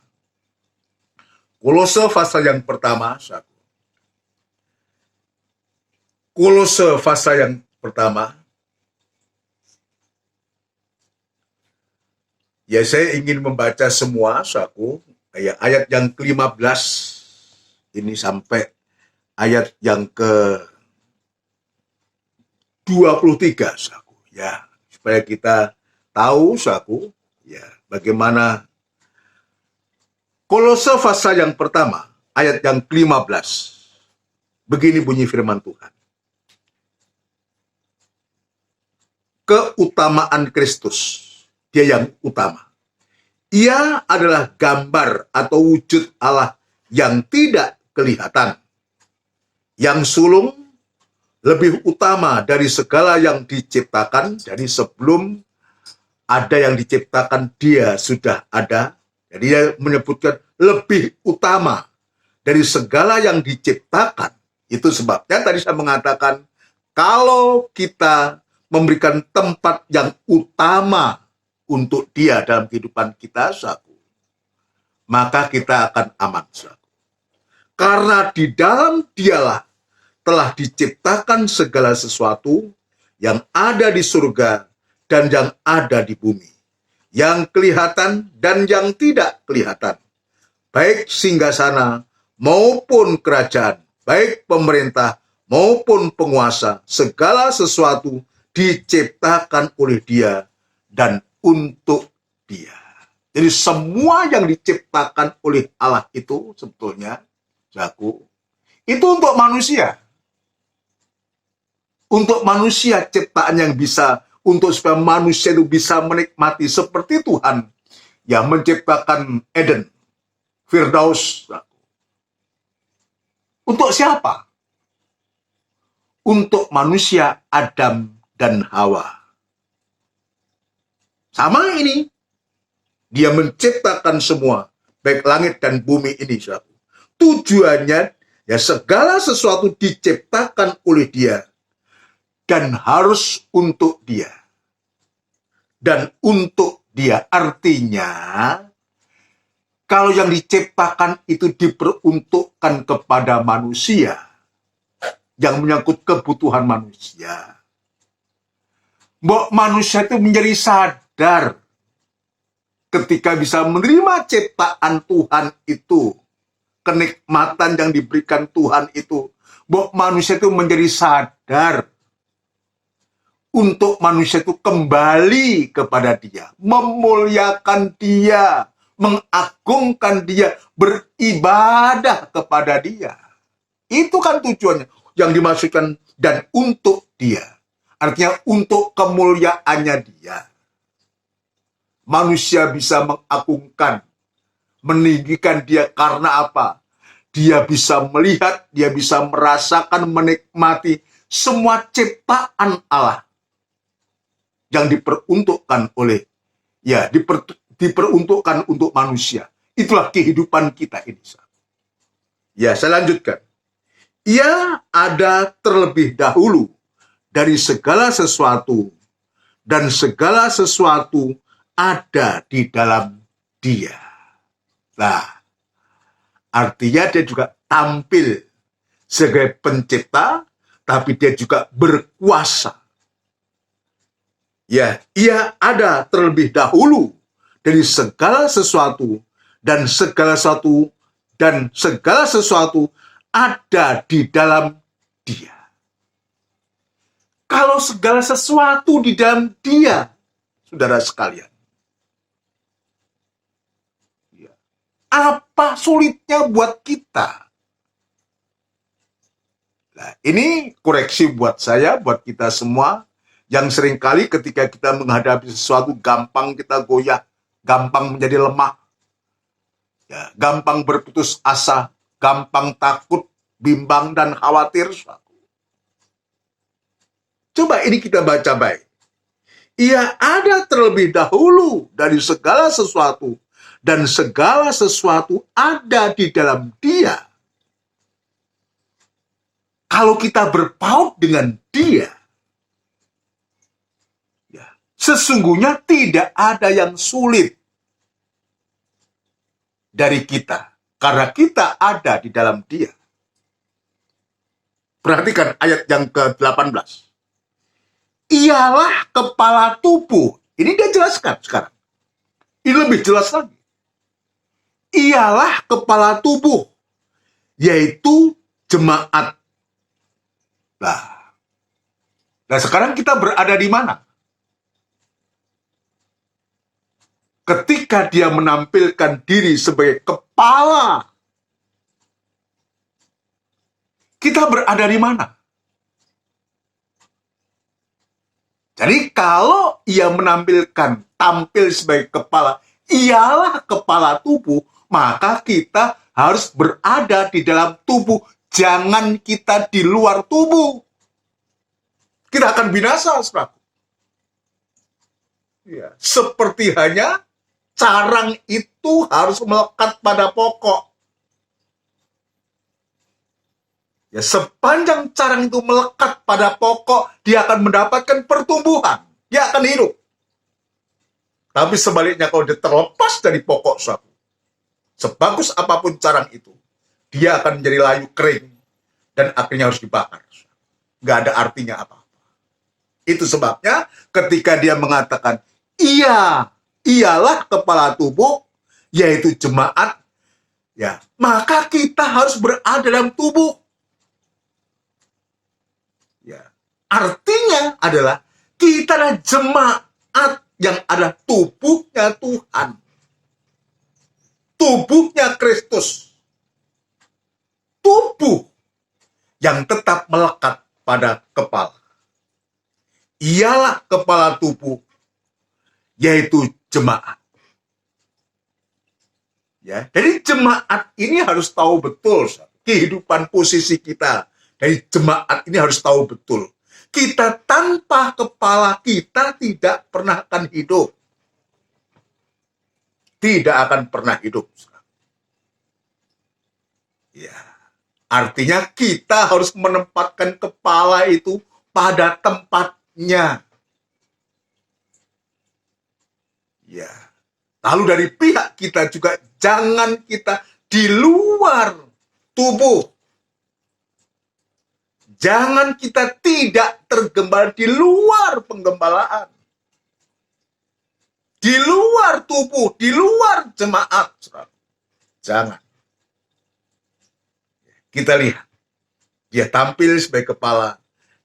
Kolose pasal yang pertama. Kolose pasal yang pertama. Ya, saya ingin membaca semua, saudaraku, ayat yang ke-15 ini sampai ayat yang ke-23, saudaraku, ya, supaya kita tahu, saudaraku, ya, bagaimana Kolose pasal yang pertama, ayat yang ke-15. Begini bunyi firman Tuhan. Keutamaan Kristus. Dia yang utama. Ia adalah gambar atau wujud Allah yang tidak kelihatan, yang sulung lebih utama dari segala yang diciptakan. Jadi sebelum ada yang diciptakan, dia sudah ada. Jadi dia menyebutkan lebih utama dari segala yang diciptakan. Itu sebabnya tadi saya mengatakan, kalau kita memberikan tempat yang utama untuk dia dalam kehidupan kita, maka kita akan aman. Karena di dalam dialah telah diciptakan segala sesuatu yang ada di surga dan yang ada di bumi, yang kelihatan dan yang tidak kelihatan, baik singgasana maupun kerajaan, baik pemerintah maupun penguasa, segala sesuatu diciptakan oleh dia dan untuk dia. Jadi semua yang diciptakan oleh Allah itu sebetulnya, itu untuk manusia. Untuk manusia ciptaan yang bisa, untuk supaya manusia itu bisa menikmati seperti Tuhan yang menciptakan Eden, Firdaus. Untuk siapa? Untuk manusia Adam dan Hawa. Sama ini, dia menciptakan semua, baik langit dan bumi ini. Tujuannya, ya segala sesuatu diciptakan oleh dia, dan harus untuk dia. Dan untuk dia, artinya, kalau yang diciptakan itu diperuntukkan kepada manusia, yang menyangkut kebutuhan manusia, manusia itu menjadi sadar ketika bisa menerima ciptaan Tuhan itu, kenikmatan yang diberikan Tuhan itu, manusia itu menjadi sadar untuk manusia itu kembali kepada dia, memuliakan dia, mengagungkan dia, beribadah kepada dia. Itu kan tujuannya yang dimaksudkan, dan untuk dia. Artinya untuk kemuliaannya dia. Manusia bisa mengagungkan, meninggikan dia karena apa? Dia bisa melihat, dia bisa merasakan, menikmati semua ciptaan Allah yang diperuntukkan oleh, diperuntukkan untuk manusia. Itulah kehidupan kita ini. Ya, saya lanjutkan. Ia ada terlebih dahulu dari segala sesuatu, dan segala sesuatu ada di dalam dia. Nah, artinya dia juga tampil sebagai pencipta, tapi dia juga berkuasa. Ya, ia ada terlebih dahulu dari segala sesuatu, dan segala sesuatu ada di dalam dia. Kalau segala sesuatu di dalam dia, saudara sekalian, apa sulitnya buat kita? Nah, ini koreksi buat saya, buat kita semua, yang seringkali ketika kita menghadapi sesuatu, gampang kita goyah, gampang menjadi lemah, ya, gampang berputus asa, gampang takut, bimbang, dan khawatir. Coba ini kita baca baik. Ia ada terlebih dahulu dari segala sesuatu, dan segala sesuatu ada di dalam dia. Kalau kita berpaut dengan dia, ya, sesungguhnya tidak ada yang sulit dari kita, karena kita ada di dalam dia. Perhatikan ayat yang ke-18. Ialah kepala tubuh. Ini dia jelaskan sekarang. Ini lebih jelas lagi. Ialah kepala tubuh, yaitu jemaat. Nah, sekarang kita berada di mana? Ketika dia menampilkan diri sebagai kepala, kita berada di mana? Jadi kalau ia tampil sebagai kepala, ialah kepala tubuh, maka kita harus berada di dalam tubuh. Jangan kita di luar tubuh. Kita akan binasa, saudara. Ya, seperti hanya carang itu harus melekat pada pokok. Ya, sepanjang carang itu melekat pada pokok, dia akan mendapatkan pertumbuhan. Dia akan hidup. Tapi sebaliknya kalau dia terlepas dari pokok suatu, sebagus apapun carang itu, dia akan menjadi layu kering dan akhirnya harus dibakar. Nggak ada artinya apa-apa. Itu sebabnya ketika dia mengatakan, ialah kepala tubuh, yaitu jemaat, ya, maka kita harus berada dalam tubuh. Ya, artinya adalah kita adalah jemaat yang ada tubuhnya Tuhan. Tubuhnya Kristus. Tubuh yang tetap melekat pada kepala. Ialah kepala tubuh, yaitu jemaat. Ya, jadi jemaat ini harus tahu betul kehidupan posisi kita. Dari jemaat ini harus tahu betul. Kita tanpa kepala kita tidak pernah akan hidup. Tidak akan pernah hidup. Ya, artinya kita harus menempatkan kepala itu pada tempatnya. Ya. Lalu dari pihak kita juga jangan kita di luar tubuh. Jangan kita tidak tergembala di luar penggembalaan. Di luar tubuh, di luar jemaat. Jangan. Kita lihat. Dia tampil sebagai kepala.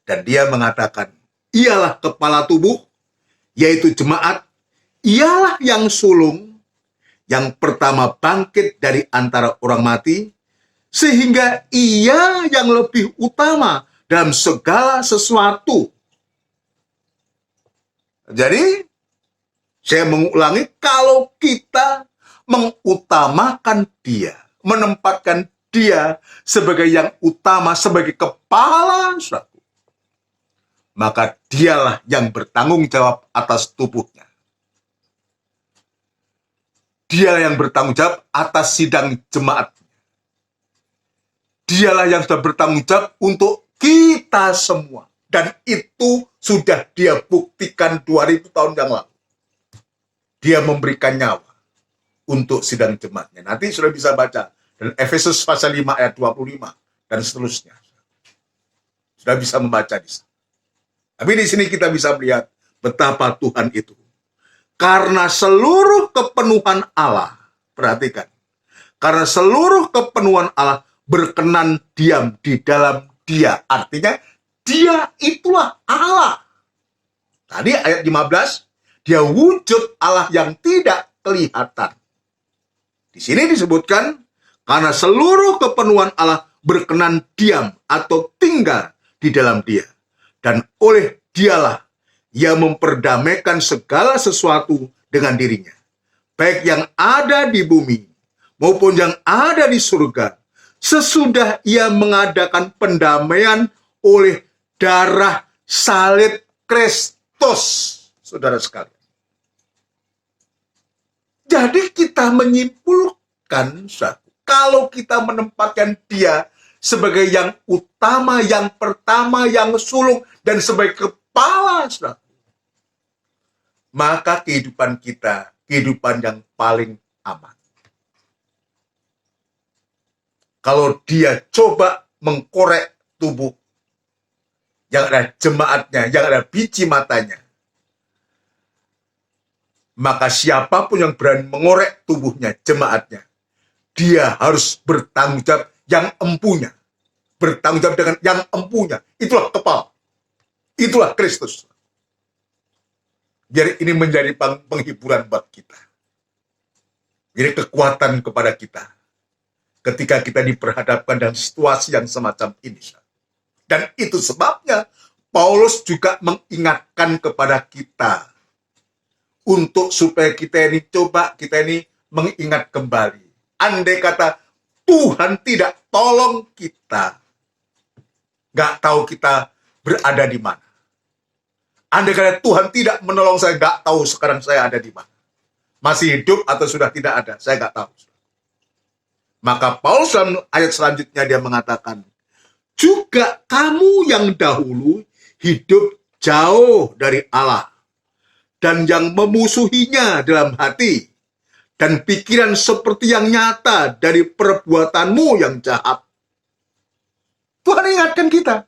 Dan dia mengatakan, ialah kepala tubuh, yaitu jemaat. Ialah yang sulung, yang pertama bangkit dari antara orang mati, sehingga ia yang lebih utama dalam segala sesuatu. Jadi, Saya mengulangi, kalau kita mengutamakan dia, menempatkan dia sebagai yang utama, sebagai kepala, maka dialah yang bertanggung jawab atas tubuhnya. Dialah yang bertanggung jawab atas sidang jemaat. Dialah yang sudah bertanggung jawab untuk kita semua. Dan itu sudah dia buktikan 2000 tahun yang lalu. Dia memberikan nyawa untuk sidang jemaatnya. Nanti sudah bisa baca. Dan Efesus pasal 5 ayat 25 dan seterusnya. Sudah bisa membaca di sana. Tapi di sini kita bisa melihat betapa Tuhan itu. Karena seluruh kepenuhan Allah, perhatikan. Karena seluruh kepenuhan Allah berkenan diam di dalam dia. Artinya, dia itulah Allah. Tadi ayat 15, dia wujud Allah yang tidak kelihatan. Di sini disebutkan, karena seluruh kepenuhan Allah berkenan diam atau tinggal di dalam dia. Dan oleh dialah ia memperdamaikan segala sesuatu dengan dirinya. Baik yang ada di bumi maupun yang ada di surga. Sesudah ia mengadakan pendamaian oleh darah salib Kristus. Saudara sekalian. Jadi kita menyimpulkan, kalau kita menempatkan dia sebagai yang utama, yang pertama, yang sulung, dan sebagai kepala, maka kehidupan kita, kehidupan yang paling aman. Kalau dia coba mengkorek tubuh, yang ada jemaatnya, yang ada biji matanya, maka siapapun yang berani mengorek tubuhnya, jemaatnya, dia harus bertanggung jawab yang empunya. Bertanggung jawab dengan yang empunya. Itulah kepala. Itulah Kristus. Jadi ini menjadi penghiburan buat kita. Jadi kekuatan kepada kita. Ketika kita diperhadapkan dengan situasi yang semacam ini. Dan itu sebabnya Paulus juga mengingatkan kepada kita. Untuk supaya kita ini mengingat kembali. Andai kata Tuhan tidak tolong kita, nggak tahu kita berada di mana. Andai kata Tuhan tidak menolong saya, nggak tahu sekarang saya ada di mana. Masih hidup atau sudah tidak ada, saya nggak tahu. Maka Paulus dalam ayat selanjutnya dia mengatakan, juga kamu yang dahulu hidup jauh dari Allah, dan yang memusuhinya dalam hati, dan pikiran seperti yang nyata dari perbuatanmu yang jahat. Tuhan ingatkan kita,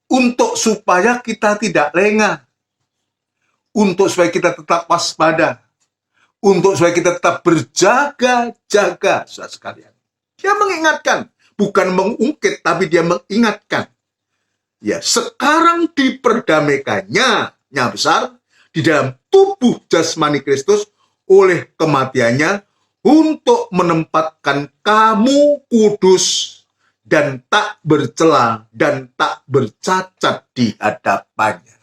untuk supaya kita tidak lengah, untuk supaya kita tetap waspada, untuk supaya kita tetap berjaga-jaga, saudara sekalian. Dia mengingatkan, bukan mengungkit, tapi dia mengingatkan. Ya, sekarang diperdamaikannya, yang besar, di dalam tubuh jasmani Kristus oleh kematiannya untuk menempatkan kamu kudus dan tak bercela dan tak bercacat di hadapannya.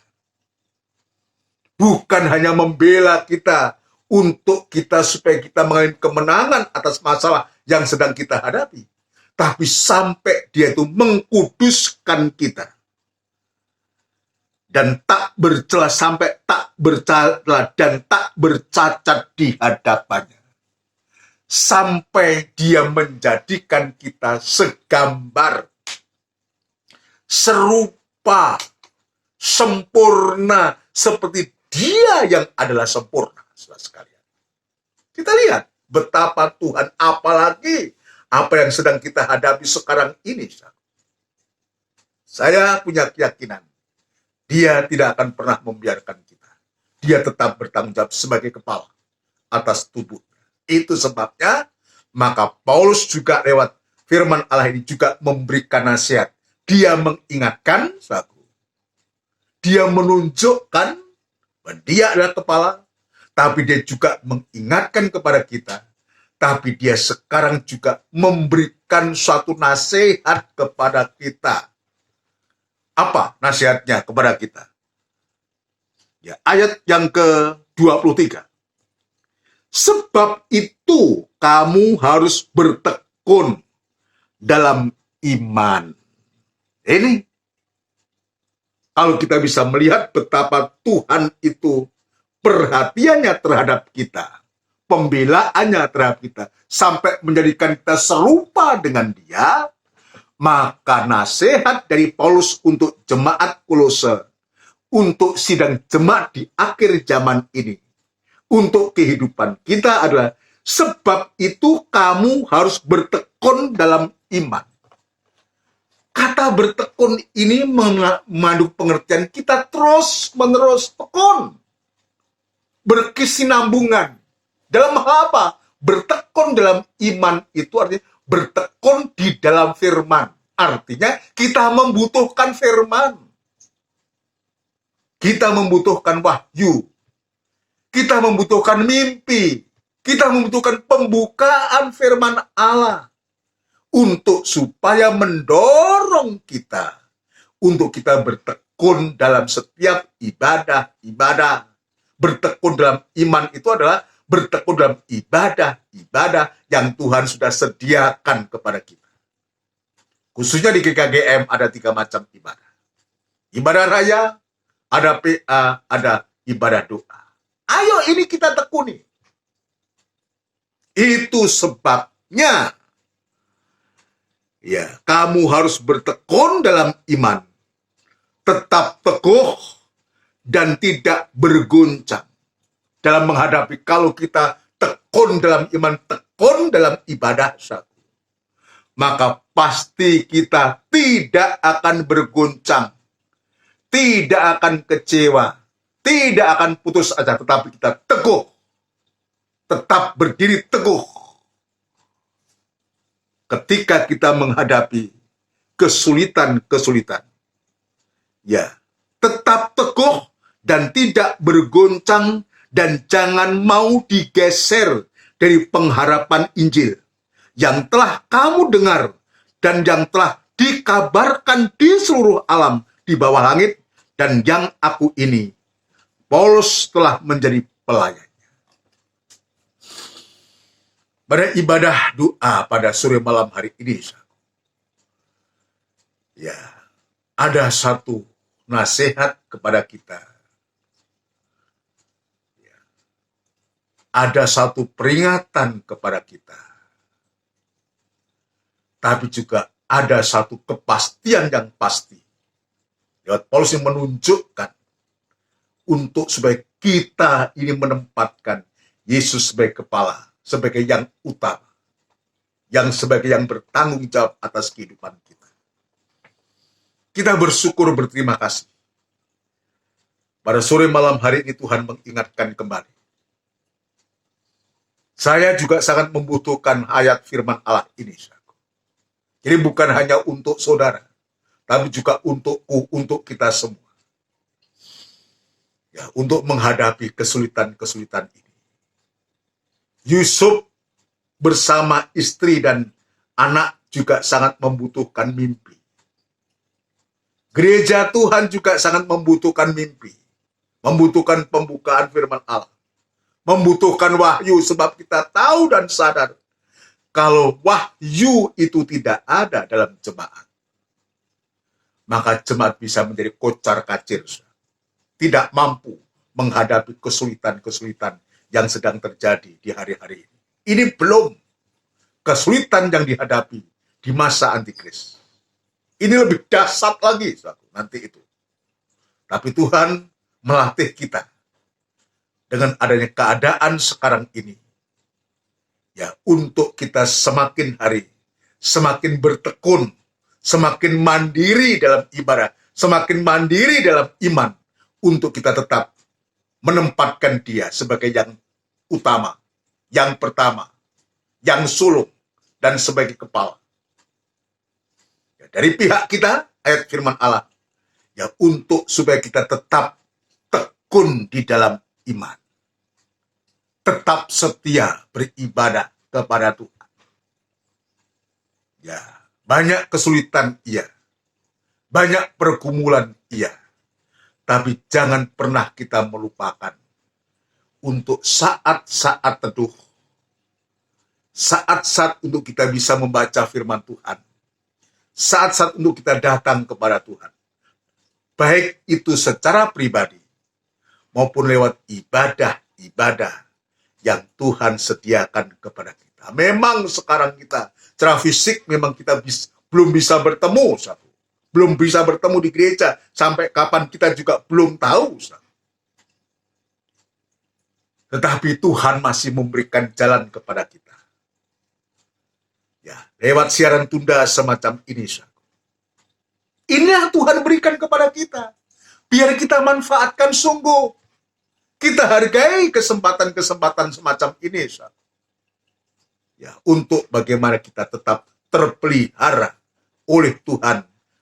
Bukan hanya membela kita untuk kita supaya kita mengalami kemenangan atas masalah yang sedang kita hadapi, tapi sampai dia itu mengkuduskan kita. Dan tak bercela, sampai tak bercela dan tak bercacat di hadapannya. Sampai dia menjadikan kita segambar, serupa, sempurna, seperti dia yang adalah sempurna, saudara sekalian. Kita lihat betapa Tuhan, apalagi apa yang sedang kita hadapi sekarang ini. Saya punya keyakinan, dia tidak akan pernah membiarkan kita. Dia tetap bertanggung jawab sebagai kepala atas tubuhnya. Itu sebabnya, maka Paulus juga lewat firman Allah ini juga memberikan nasihat. Dia mengingatkan, dia menunjukkan bahwa dia adalah kepala, tapi dia juga mengingatkan kepada kita, tapi dia sekarang juga memberikan suatu nasihat kepada kita. Apa nasihatnya kepada kita? Ya, ayat yang ke-23. Sebab itu kamu harus bertekun dalam iman. Ini kalau kita bisa melihat betapa Tuhan itu perhatiannya terhadap kita, pembelaannya terhadap kita, sampai menjadikan kita serupa dengan Dia, maka nasihat dari Paulus untuk jemaat Kolose, untuk sidang jemaat di akhir zaman ini, untuk kehidupan kita adalah, sebab itu kamu harus bertekun dalam iman. Kata bertekun ini mengandung pengertian kita terus-menerus tekun, berkesinambungan. Dalam hal apa? Bertekun dalam iman itu artinya bertekun di dalam firman. Artinya kita membutuhkan firman. Kita membutuhkan wahyu. Kita membutuhkan mimpi. Kita membutuhkan pembukaan firman Allah. Untuk supaya mendorong kita. Untuk kita bertekun dalam setiap ibadah-ibadah. Bertekun dalam iman itu adalah bertekun dalam ibadah-ibadah yang Tuhan sudah sediakan kepada kita. Khususnya di GKGM ada 3 macam ibadah. Ibadah raya, ada PA, ada ibadah doa. Ayo ini kita tekuni. Itu sebabnya ya, kamu harus bertekun dalam iman. Tetap teguh dan tidak berguncang. Dalam menghadapi, kalau kita tekun dalam iman, tekun dalam ibadah satu, maka pasti kita tidak akan berguncang, tidak akan kecewa, tidak akan putus asa, tetapi kita teguh, tetap berdiri teguh ketika kita menghadapi kesulitan-kesulitan. Ya, tetap teguh dan tidak bergoncang, dan jangan mau digeser dari pengharapan Injil yang telah kamu dengar dan yang telah dikabarkan di seluruh alam di bawah langit, dan yang aku ini, Paulus, telah menjadi pelayannya. Pada ibadah doa pada sore malam hari ini, ya, ada satu nasihat kepada kita. Ada satu peringatan kepada kita. Tapi juga ada satu kepastian yang pasti. Lewat Paulus yang menunjukkan untuk supaya kita ini menempatkan Yesus sebagai kepala, sebagai yang utama, yang sebagai yang bertanggung jawab atas kehidupan kita. Kita bersyukur, berterima kasih. Pada sore malam hari ini Tuhan mengingatkan kembali. Saya juga sangat membutuhkan ayat firman Allah ini. Jadi bukan hanya untuk saudara, tapi juga untukku, untuk kita semua. Ya, untuk menghadapi kesulitan-kesulitan ini. Yusuf bersama istri dan anak juga sangat membutuhkan mimpi. Gereja Tuhan juga sangat membutuhkan mimpi. Membutuhkan pembukaan firman Allah. Membutuhkan wahyu, sebab kita tahu dan sadar kalau wahyu itu tidak ada dalam jemaat, maka jemaat bisa menjadi kocar kacir, tidak mampu menghadapi kesulitan-kesulitan yang sedang terjadi di hari-hari ini. Ini belum kesulitan yang dihadapi di masa antikris. Ini lebih dahsyat lagi nanti itu. Tapi Tuhan melatih kita dengan adanya keadaan sekarang ini, ya, untuk kita semakin hari, semakin bertekun, semakin mandiri dalam ibadah, semakin mandiri dalam iman, untuk kita tetap menempatkan Dia sebagai yang utama, yang pertama, yang sulung, dan sebagai kepala. Ya, dari pihak kita, ayat firman Allah, ya, untuk supaya kita tetap tekun di dalam iman. Tetap setia beribadah kepada Tuhan. Ya, banyak kesulitan iya. Banyak pergumulan iya. Tapi jangan pernah kita melupakan untuk saat-saat teduh, saat-saat untuk kita bisa membaca firman Tuhan, saat-saat untuk kita datang kepada Tuhan. Baik itu secara pribadi maupun lewat ibadah-ibadah yang Tuhan sediakan kepada kita. Memang sekarang kita secara fisik memang kita belum bisa bertemu, belum bisa bertemu di gereja, sampai kapan kita juga belum tahu. Tetapi Tuhan masih memberikan jalan kepada kita. Ya, lewat siaran tunda semacam ini. Ini yang Tuhan berikan kepada kita. Biar kita manfaatkan sungguh. Kita hargai kesempatan-kesempatan semacam ini. Ya, untuk bagaimana kita tetap terpelihara oleh Tuhan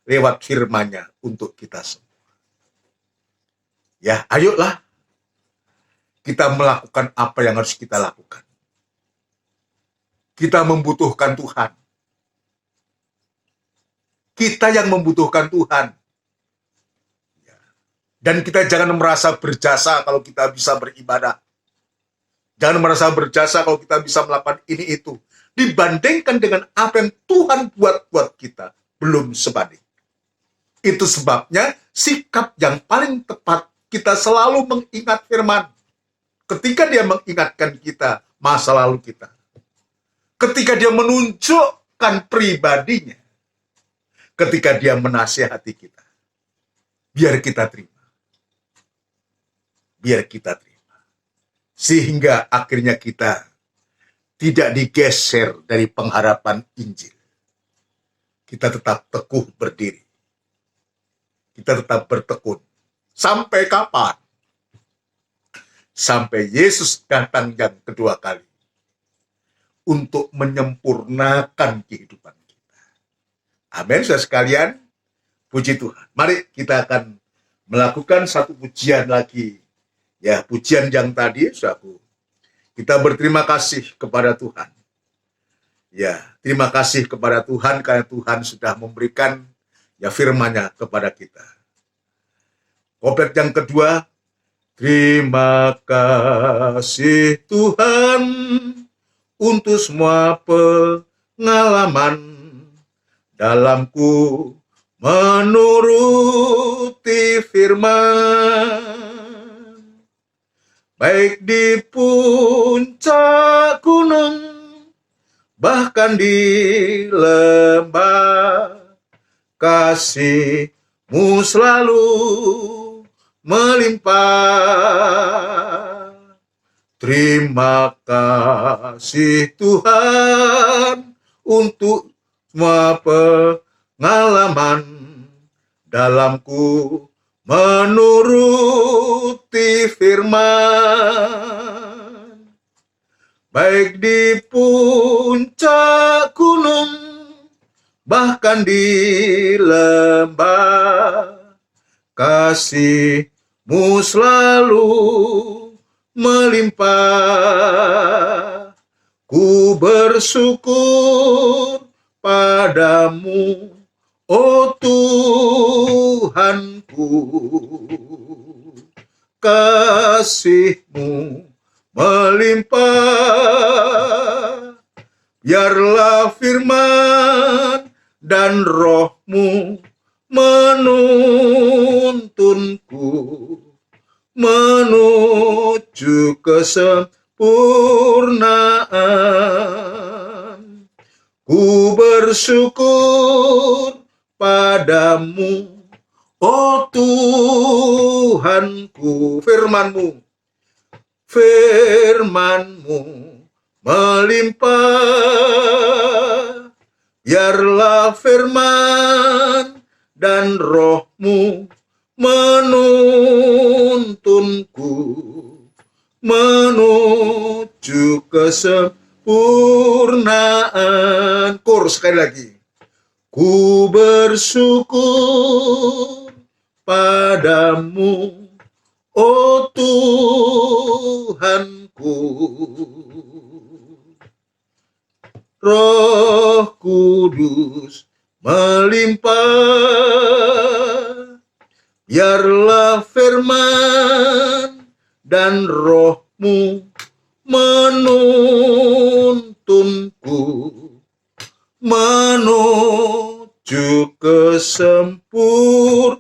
lewat firman-Nya untuk kita semua. Ya, ayolah kita melakukan apa yang harus kita lakukan. Kita membutuhkan Tuhan. Kita yang membutuhkan Tuhan. Dan kita jangan merasa berjasa kalau kita bisa beribadah. Jangan merasa berjasa kalau kita bisa melakukan ini itu. Dibandingkan dengan apa yang Tuhan buat kita, belum sebanding. Itu sebabnya sikap yang paling tepat, kita selalu mengingat firman. Ketika dia mengingatkan kita masa lalu kita. Ketika dia menunjukkan pribadinya. Ketika dia menasihati kita. Biar kita terima. Biar kita terima. Sehingga akhirnya kita tidak digeser dari pengharapan Injil. Kita tetap teguh berdiri. Kita tetap bertekun. Sampai kapan? Sampai Yesus datang yang kedua kali. Untuk menyempurnakan kehidupan kita. Amin, saudara sekalian. Puji Tuhan. Mari kita akan melakukan satu pujian lagi. Ya, pujian yang tadi, saudaraku. Kita berterima kasih kepada Tuhan. Ya, terima kasih kepada Tuhan karena Tuhan sudah memberikan ya firman-Nya kepada kita. Koplet yang kedua, terima kasih Tuhan untuk semua pengalaman dalamku menuruti firman. Baik di puncak gunung, bahkan di lembah, kasih-Mu selalu melimpah. Terima kasih Tuhan untuk semua pengalaman dalamku menuruti firman. Baik di puncak gunung, bahkan di lembah, kasih-Mu selalu melimpah. Ku bersyukur padamu, oh Tuhanku. Kasih-Mu melimpah. Biarlah firman dan Roh-Mu menuntunku menuju kesempurnaan. Ku bersyukur padamu, oh Tuhanku. Firman-Mu melimpah. Biarlah firman dan Roh-Mu menuntunku menuju kesempurnaan. Sekali lagi. Ku bersyukur padamu, oh Tuhanku. Roh Kudus melimpah. Biarlah firman dan roh-Mu menuntunku menuju kesempurnaan.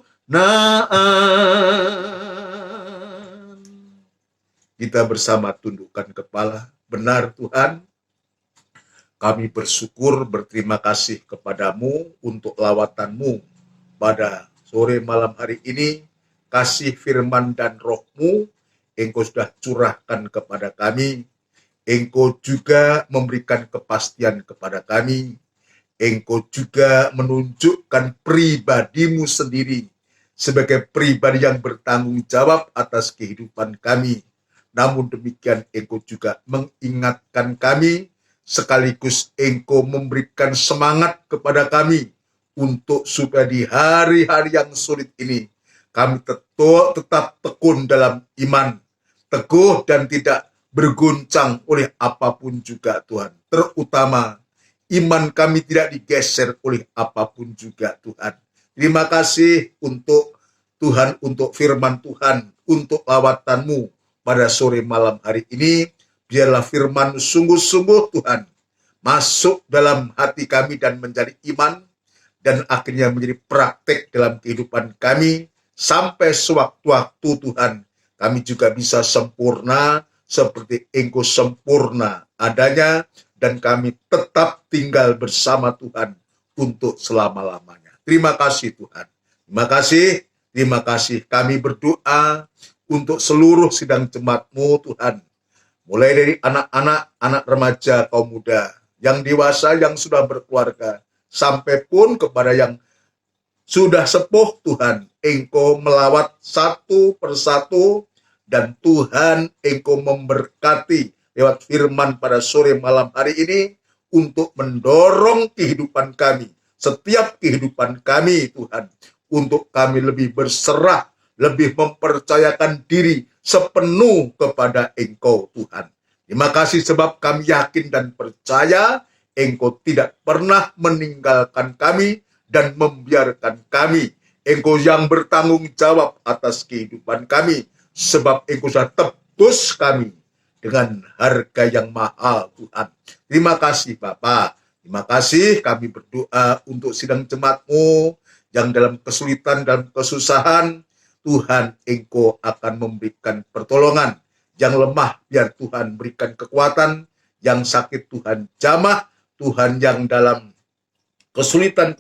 Kita bersama tundukkan kepala. Benar Tuhan, kami bersyukur, berterima kasih kepadamu untuk lawatan-Mu pada sore malam hari ini. Kasih firman dan roh-Mu Engkau sudah curahkan kepada kami. Engkau juga memberikan kepastian kepada kami. Engkau juga menunjukkan pribadi-Mu sendiri sebagai pribadi yang bertanggung jawab atas kehidupan kami. Namun demikian Engkau juga mengingatkan kami, sekaligus Engkau memberikan semangat kepada kami untuk supaya di hari-hari yang sulit ini kami tetap tekun dalam iman, teguh dan tidak berguncang oleh apapun juga Tuhan. Terutama iman kami tidak digeser oleh apapun juga Tuhan. Terima kasih untuk Tuhan, untuk firman Tuhan, untuk lawatan-Mu pada sore malam hari ini. Biarlah firman sungguh-sungguh Tuhan masuk dalam hati kami dan menjadi iman, dan akhirnya menjadi praktek dalam kehidupan kami, sampai sewaktu-waktu Tuhan kami juga bisa sempurna seperti Engkau sempurna adanya, dan kami tetap tinggal bersama Tuhan untuk selama-lamanya. Terima kasih Tuhan. Terima kasih. Kami berdoa untuk seluruh sidang jemaat-Mu Tuhan. Mulai dari anak-anak, anak remaja, kaum muda, yang dewasa, yang sudah berkeluarga, sampai pun kepada yang sudah sepuh Tuhan. Engkau melawat satu persatu, dan Tuhan Engkau memberkati lewat firman pada sore malam hari ini untuk mendorong kehidupan kami, setiap kehidupan kami Tuhan, untuk kami lebih berserah, lebih mempercayakan diri sepenuh kepada Engkau Tuhan. Terima kasih sebab kami yakin dan percaya Engkau tidak pernah meninggalkan kami dan membiarkan kami. Engkau yang bertanggung jawab atas kehidupan kami, sebab Engkau sudah tebus kami dengan harga yang mahal Tuhan. Terima kasih Bapa. Terima kasih, kami berdoa untuk sidang jemaat-Mu yang dalam kesulitan, dalam kesusahan. Tuhan Engkau akan memberikan pertolongan. Yang lemah biar Tuhan berikan kekuatan, yang sakit Tuhan jamah, Tuhan yang dalam kesulitan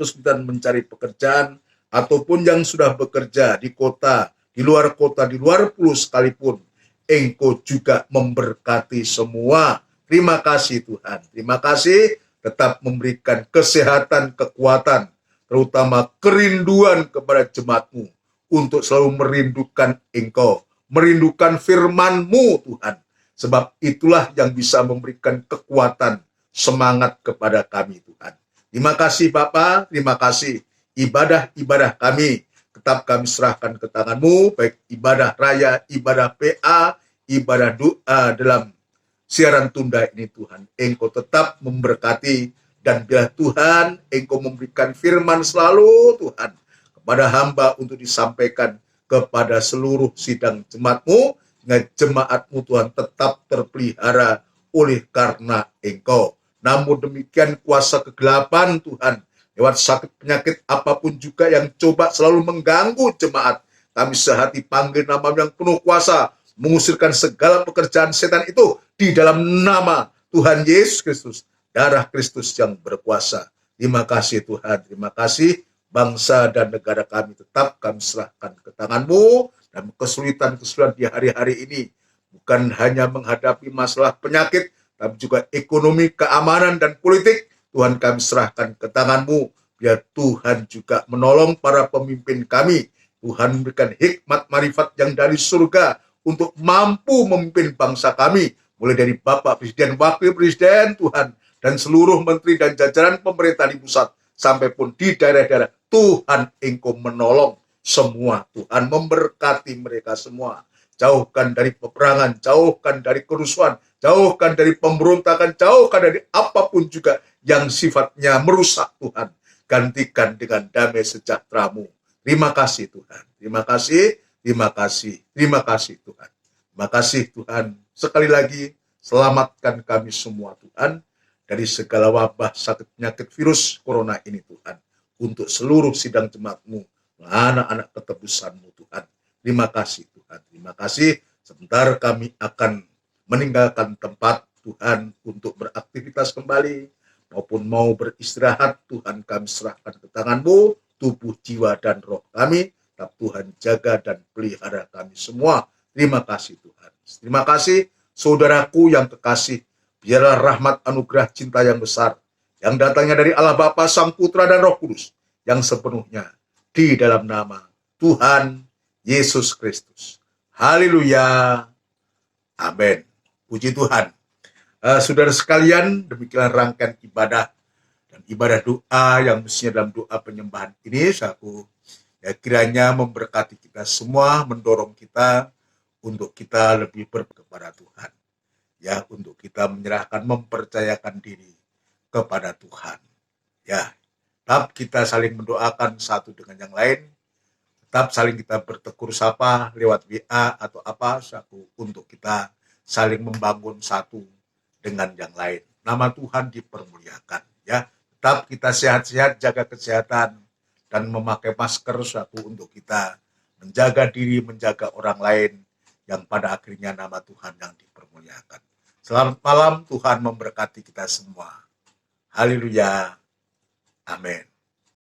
mencari pekerjaan, ataupun yang sudah bekerja di kota, di luar pulau sekalipun, Engkau juga memberkati semua. Terima kasih Tuhan. Terima kasih, tetap memberikan kesehatan, kekuatan, terutama kerinduan kepada jemaat-Mu untuk selalu merindukan Engkau, merindukan firman-Mu Tuhan. Sebab itulah yang bisa memberikan kekuatan, semangat kepada kami Tuhan. Terima kasih Bapa, terima kasih. Ibadah-ibadah kami tetap kami serahkan ke tangan-Mu, baik ibadah raya, ibadah PA, ibadah doa dalam siaran tunda ini Tuhan. Engkau tetap memberkati, dan biar Tuhan Engkau memberikan firman selalu Tuhan kepada hamba untuk disampaikan kepada seluruh sidang jemaat-Mu, dengan jemaat-Mu Tuhan tetap terpelihara oleh karena Engkau. Namun demikian kuasa kegelapan Tuhan, lewat sakit penyakit apapun juga yang coba selalu mengganggu jemaat, kami sehati panggil nama yang penuh kuasa, mengusirkan segala pekerjaan setan itu di dalam nama Tuhan Yesus Kristus, darah Kristus yang berkuasa. Terima kasih Tuhan, terima kasih. Bangsa dan negara kami tetap kami serahkan ke tangan-Mu, dan kesulitan-kesulitan di hari-hari ini bukan hanya menghadapi masalah penyakit, tapi juga ekonomi, keamanan, dan politik. Tuhan kami serahkan ke tangan-Mu, biar Tuhan juga menolong para pemimpin kami. Tuhan memberikan hikmat marifat yang dari surga untuk mampu memimpin bangsa kami, mulai dari Bapak Presiden, Wakil Presiden Tuhan, dan seluruh menteri dan jajaran pemerintah di pusat, sampai pun di daerah-daerah. Tuhan Engkau menolong semua, Tuhan memberkati mereka semua. Jauhkan dari peperangan, jauhkan dari kerusuhan, jauhkan dari pemberontakan, jauhkan dari apapun juga yang sifatnya merusak Tuhan. Gantikan dengan damai sejahtera-Mu. Terima kasih Tuhan. Terima kasih. Terima kasih Tuhan. Terima kasih Tuhan. Sekali lagi, selamatkan kami semua Tuhan, dari segala wabah, sakit, penyakit, virus corona ini Tuhan. Untuk seluruh sidang jemaat-Mu, anak-anak ketebusan-Mu Tuhan. Terima kasih Tuhan. Terima kasih. Sebentar kami akan meninggalkan tempat Tuhan untuk beraktivitas kembali, maupun mau beristirahat. Tuhan, kami serahkan ke tangan-Mu, tubuh, jiwa, dan roh kami. Tetap Tuhan jaga dan pelihara kami semua. Terima kasih Tuhan. Terima kasih saudaraku yang kekasih. Biarlah rahmat anugerah cinta yang besar yang datangnya dari Allah Bapa, Sang Putra, dan Roh Kudus yang sepenuhnya di dalam nama Tuhan Yesus Kristus. Haleluya. Amin. Puji Tuhan. Saudara sekalian, demikian rangkaian ibadah dan ibadah doa yang mestinya dalam doa penyembahan ini, aku ya kiranya memberkati kita semua, mendorong kita untuk kita lebih kepada Tuhan. Ya, untuk kita menyerahkan, mempercayakan diri kepada Tuhan. Ya, tetap kita saling mendoakan satu dengan yang lain. Tetap saling kita bertegur sapa lewat WA atau apa, untuk kita saling membangun satu dengan yang lain. Nama Tuhan dipermuliakan. Ya, tetap kita sehat-sehat, jaga kesehatan, dan memakai masker untuk kita menjaga diri, menjaga orang lain, yang pada akhirnya nama Tuhan yang dipermuliakan. Selamat malam, Tuhan memberkati kita semua. Haleluya. Amin.